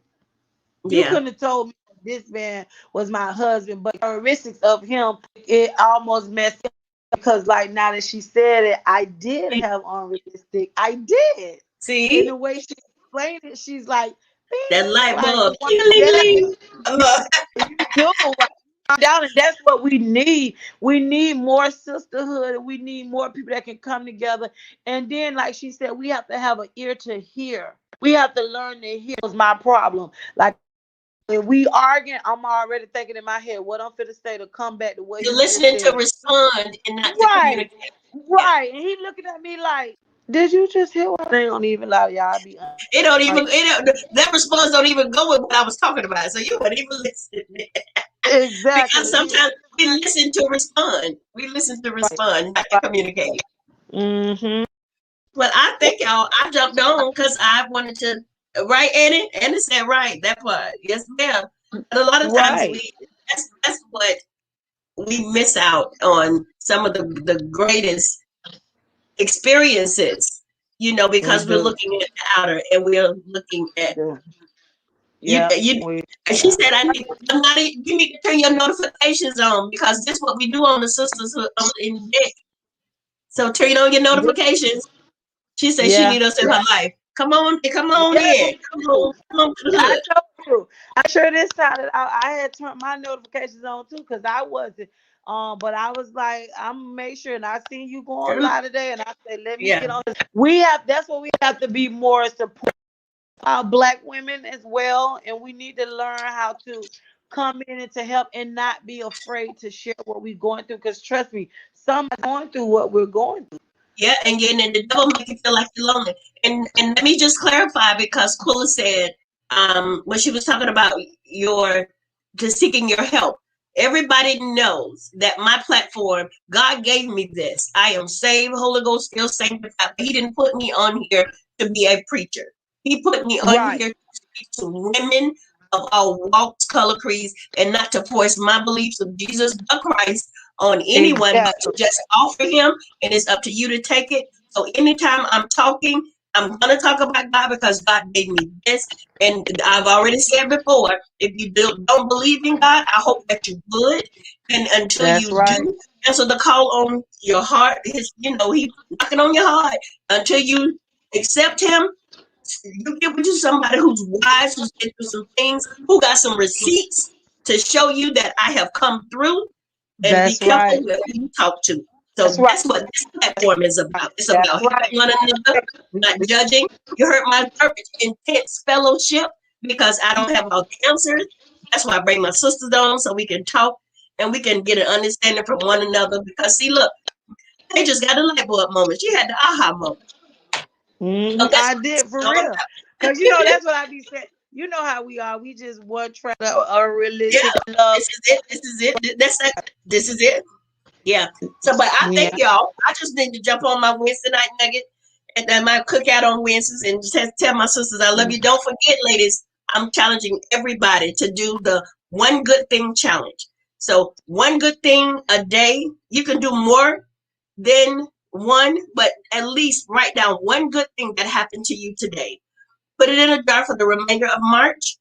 You Yeah. couldn't have told me that this man was my husband, but the characteristics of him, it almost messed up because, like, now that she said it, I did have unrealistic. I did. In See the way she explained it, she's like, that "Bing," light like, bulb. yeah, Ling-a-ling-a-ling. you do. Like, calm down, and that's what we need. We need more sisterhood, and we need more people that can come together. And then, like she said, we have to have an ear to hear. We have to learn to hear. Was my problem. Like if we arguing, I'm already thinking in my head what I'm finna say to come back to what You're he just listening to said. respond and not to Right, communicate. Yeah. right. And he looking at me like, did you just hear what I don't even lie to y'all? I be It don't like, even that response don't even go with what I was talking about. So you weren't even listening. Because exactly. sometimes we listen to respond. We listen to Right, respond, not to right. communicate. Mm-hmm. Well, I think y'all, I jumped on because I wanted to, right, Annie? Annie said, right, that part. Yes, ma'am. But a lot of times Right. that's what we miss out on some of the greatest experiences, We because we're do. looking at the outer and we're looking We at, do. you, Yeah. you, We. and she said, you need to turn your notifications on because this is what we do on the Sisters in Deck. So turn on your Yeah. notifications. She said she Yeah. need us in her life. Come on Yeah. in. We do. Come on to the I hood. told you. I sure this time that I had turned my notifications on too, because I wasn't. But I was like, I'm gonna make sure. And I seen you going Girl, live today, and I said, let me yeah, get on. We have. That's what we have to be more support our black women as well, and we need to learn how to come in and to help and not be afraid to share what we're going through. Because trust me, some are going through what we're going through. yeah, and the devil make you feel like you're lonely. And let me just clarify because Quilla said when she was talking about your to seeking your help. Everybody knows that my platform, God gave me this. I am saved, Holy Ghost, still sanctified. But He didn't put me on here to be a preacher. He put me on Right. here to speak to women of all walks, color, creeds, and not to force my beliefs of Jesus the Christ on anyone, but to Exactly. just offer Him, and it's up to you to take it. So anytime I'm talking, I'm gonna talk about God because God gave me this, and I've already said before. If you don't believe in God, I hope that you would, and until That's you right. do answer the call on your heart, He's knocking on your heart. Until you accept Him, you get with you somebody who's wise, who's been through some things, who got some receipts to show you that I have come through, and be That's careful right. with who you talk to. That's So right. that's what this platform is about. It's That's about right. helping one another, not judging. You heard my purpose, intense fellowship, because I don't have all the answers. That's why I bring my sisters on so we can talk and we can get an understanding from one another. Because see, look, They just got a light bulb moment. She had the aha moment. So that's I what did it's for all real. Cause that's what I be saying. You know how we are. We just one track Yeah, unrealistic love. this is it. This is it. That's it. This is it. Yeah. So, but I thank Yeah. y'all. I just need to jump on my Wednesday night nugget and then my cookout on Wednesdays and just tell my sisters I love you. Don't forget, ladies, I'm challenging everybody to do the one good thing challenge. So, one good thing a day. You can do more than one, but at least write down one good thing that happened to you today. Put it in a jar for the remainder of March.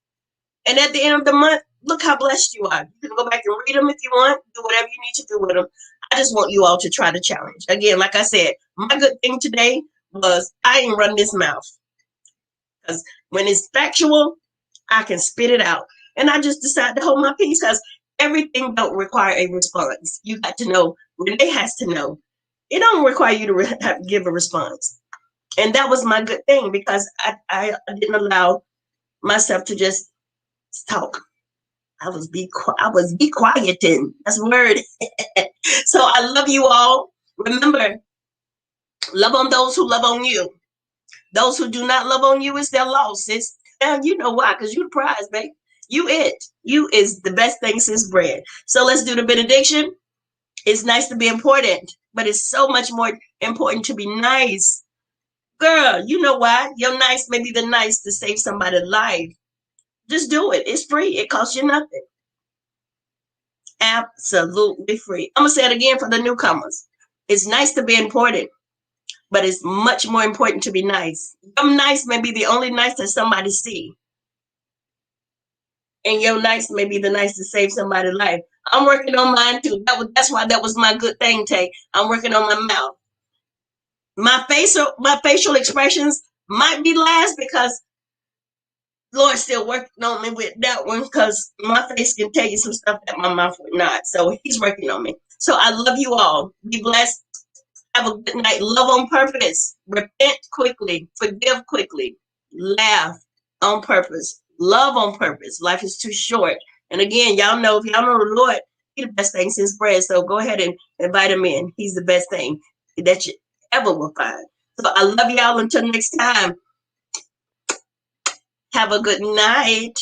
And at the end of the month, look how blessed you are. You can go back and read them if you want, do whatever you need to do with them. I just want you all to try the challenge. Again, like I said, my good thing today was I ain't run this mouth. Because when it's factual, I can spit it out. And I just decided to hold my peace because everything don't require a response. You got to know, Renee has to know. It don't require you to give a response. And that was my good thing because I didn't allow myself to just talk. I was be quieting. That's a word. So I love you all. Remember, love on those who love on you. Those who do not love on you is their loss. It's and you know why? Because you the prize, babe. You it. You is the best thing since bread. So let's do the benediction. It's nice to be important, but it's so much more important to be nice. Girl, you know why? Your nice may be the nice to save somebody's life. Just do it. It's free. It costs you nothing. Absolutely free. I'm gonna say it again for the newcomers. It's nice to be important, but it's much more important to be nice. Your nice may be the only nice that somebody see, and your nice may be the nice to save somebody's life. I'm working on mine too. That's why that was my good thing, Tay. I'm working on my mouth. My facial expressions might be last because Lord's still working on me with that one because my face can tell you some stuff that my mouth would not. So he's working on me. So I love you all. Be blessed. Have a good night. Love on purpose. Repent quickly. Forgive quickly. Laugh on purpose. Love on purpose. Life is too short. And again, y'all know if y'all know the Lord, He's the best thing since bread. So go ahead and invite him in. He's the best thing that you ever will find. So I love y'all until next time. Have a good night.